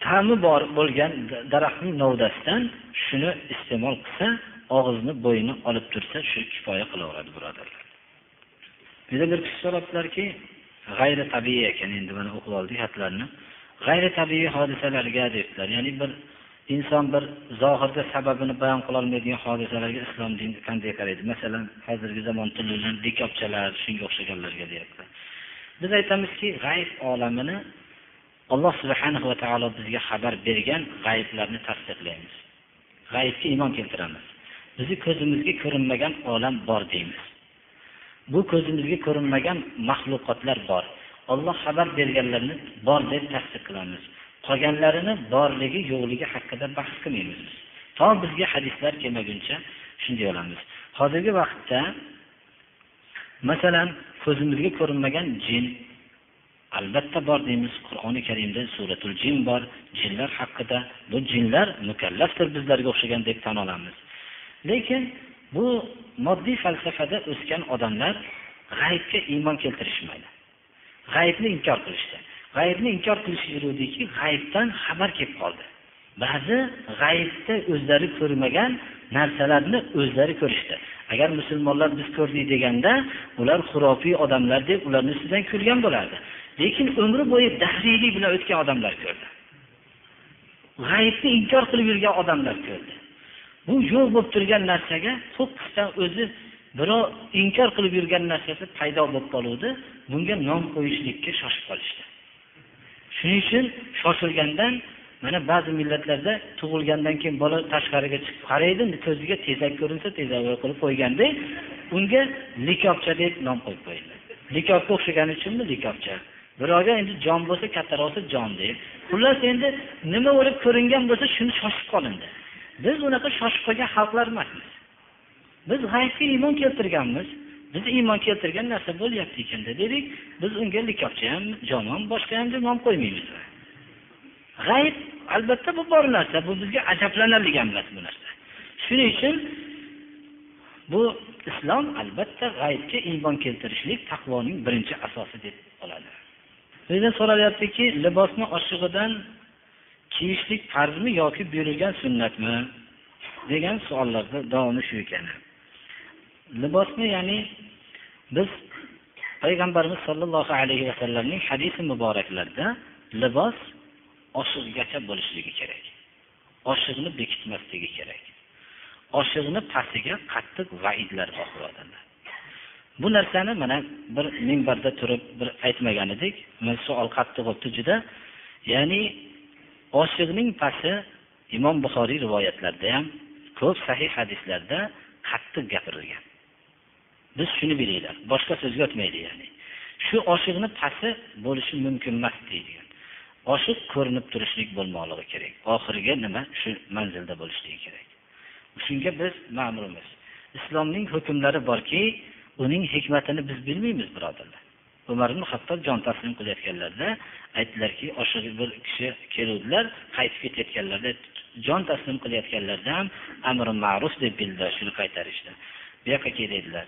Ta'mi bor bo'lgan daraxtning novdasidan shuni iste'mol qilsa, og'izni bo'yini olib tursa, shu kifoya qilaveradi, birodarlar. Bizda bir kishi so'rabdilarki, g'ayri tabiiy ekan, endi mana o'qib oldik xatlarni. G'ayri tabiiy hodisalarga dedilar. Ya'ni bir inson bir zohirda sababini bayon qila olmaydigan hodisalarga islom dini qanday qaraydi? Masalan, hozirgi zamon tilidan dikopchalar, shunga o'xshaganlarga deyapti. Biz aytamizki, g'ayb olamini Alloh subhanahu va taolo bizga xabar bergan g'ayblarni tasdiqlaymiz. G'aybga iymon keltiramiz. Bizning ko'zimizga ko'rinmagan olam bor deymiz. Bu ko'zimizga ko'rinmagan mahluqotlar bor. Alloh xabar berganlarni bor deb tasdiq qilamiz. Qolganlarini borligi, yo'qligi haqida bahs qilmaymiz. To bizga hadislar kelmaguncha shunday olamiz. Hozirgi vaqtda masalan, ko'zimizga ko'rinmagan jin albatta bor deymiz. Qur'oni Karimda suratul jin bor. Jinlar haqida, bu jinlar mukallafdir bizlarga o'xshagan deb tan olamiz. Lekin bu moddiy falsafada o'sgan odamlar g'aybga iymon keltirishmaydi. G'aybni inkor qilishdi. G'aybni inkor qilishaveruvdiki, g'aybdan xabar kelib qoldi. Ba'zi g'aybda o'zlari ko'rmagan narsalarni o'zlari ko'rishdi. Agar musulmonlar biz ko'rdik deganda, ular xurofiy odamlar deb ularning ustidan kulgan bo'lardi. Lekin umri bo'yi dahriylik bilan o'tgan odamlar ko'rdi. G'aybni inkor qilib yurgan odamlar ko'rdi. Bu yo'q bo'lib turgan narsaga to'qqizdan o'zi birov inkor qilib yurgan narsasi paydo bo'lib qoluvdi. Bunga nom qo'yishlikka shoshib qolishdi. Shuning uchun shoshilgandan mana ba'zi millatlarda tug'ilgandan keyin bola tashqariga chiqib qaraydi, ko'ziga tezak ko'rinsa, tezak qilib qo'yganda, unga likopcha deb nom qo'yib qo'yildi. Likopga o'xshagani uchunmi likopcha? Birovga endi jon bo'lsa, kattaroqsa jon deb. Xullas endi nima bo'lib ko'ringan bo'lsa, shuni shoshib qolindi. Biz unaqa shoshib qolgan xalqlar emasmiz. Biz g'aybga iymon keltirganmiz. Biz iymon keltirgan narsa bo'lyapti ekan dedik. Biz unga likopcha ham, jon ham, boshqa ham deb nom qo'ymaymiz. G'ayb albatta bu bor narsa, bu bizga ajablanarli emas bu narsa. Shuning uchun bu islom albatta g'aybga iymon keltirishlik taqvoning birinchi asosi deb qoladi. Bizdan so'ralyaptiki, libosni oshig'idan kiyishlik farzmi yoki buyurilgan sunnatmi degan savollarda davomi shu ekan. Libosni, ya'ni biz payg'ambarimiz sollallohu alayhi vasallamning hadisi muboraklarida libos oshig'igacha bo'lishligi kerak. Oshig'ini bekitmasligi kerak. Oshig'ini pastiga qattiq va'idlar bor birodarlar. Bu narsani mana bir minbarda turib bir aytmagan edik. Men savol qattiq bo'ldi juda. Ya'ni oshig'ning pasti Imom Buxoriy rivoyatlarida ham ko'p sahih hadislarda qattiq gapirilgan. Biz shuni bilinglar, boshqa so'zga o'tmaydi ya'ni. Shu oshig'ni pasti bo'lishi mumkin emas deydigan. Oshiq ko'rinib turishlik bo'lmoqligi kerak. Oxiriga nima? Shu manzilda bo'lishligi kerak. Shunga biz ma'murmiz. Islomning hukmlari borki, uning hikmatini biz bilmaymiz birodarlar. Umar ibn Xattob jon taslim qilayotganlarida aytdilarki, oshig'i bir kishi keluvdilar, qaytib ketayotganlarida jon taslim qilayotganlarida ham amri ma'ruf deb bildilar, shuni qaytarishdi. Bu yoqqa keldilar.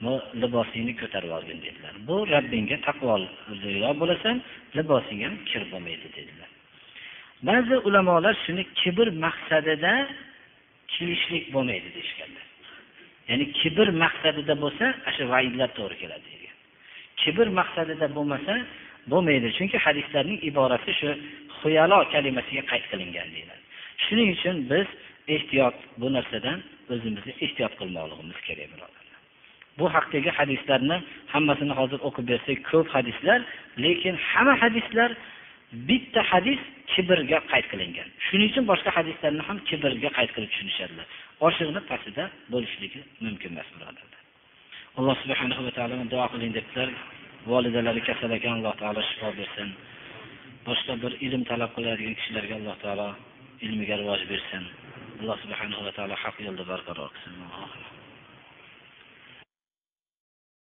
Bu libosingni ko'tarib olgin dedilar. Bu Rabbingga taqvoliroq bo'lasan, libosing ham kir bo'lmaydi dedilar. Ba'zi ulamolar shuni kibr maqsadida kiyishlik bo'lmaydi deyishganlar. Ya'ni kibr maqsadida bo'lsa, o'sha va'idlar to'g'ri keladi degan. Kibr maqsadida bo'lmasa, bo'lmaydi. Chunki hadislarning iborasi shu xuyalo kalimasiga qayd qilingan deyiladi. Shuning uchun biz ehtiyot bu narsadan o'zimizni ehtiyot qilmoqligimiz kerak birodarlar. Bu haqdagi hadislarni hammasini hozir o'qib bersak ko'p hadislar, lekin hamma hadislar bitta hadis kibrga qayd qilingan. Shuning uchun boshqa hadislarni ham kibrga qayd qilib tushunishadilar. Oshig'ini pastida bo'lishligi mumkin emas birodarlar. Alloh subhanahu va taolodan duo qiling debdilar. Volidalari kasal ekan, Alloh taolo shifo bersin. Boshqa bir ilm talab qiladigan kishilarga Alloh taolo ilmiga rivoj bersin. Alloh subhanahu va taolo haq yo'lda barqaror qilsin.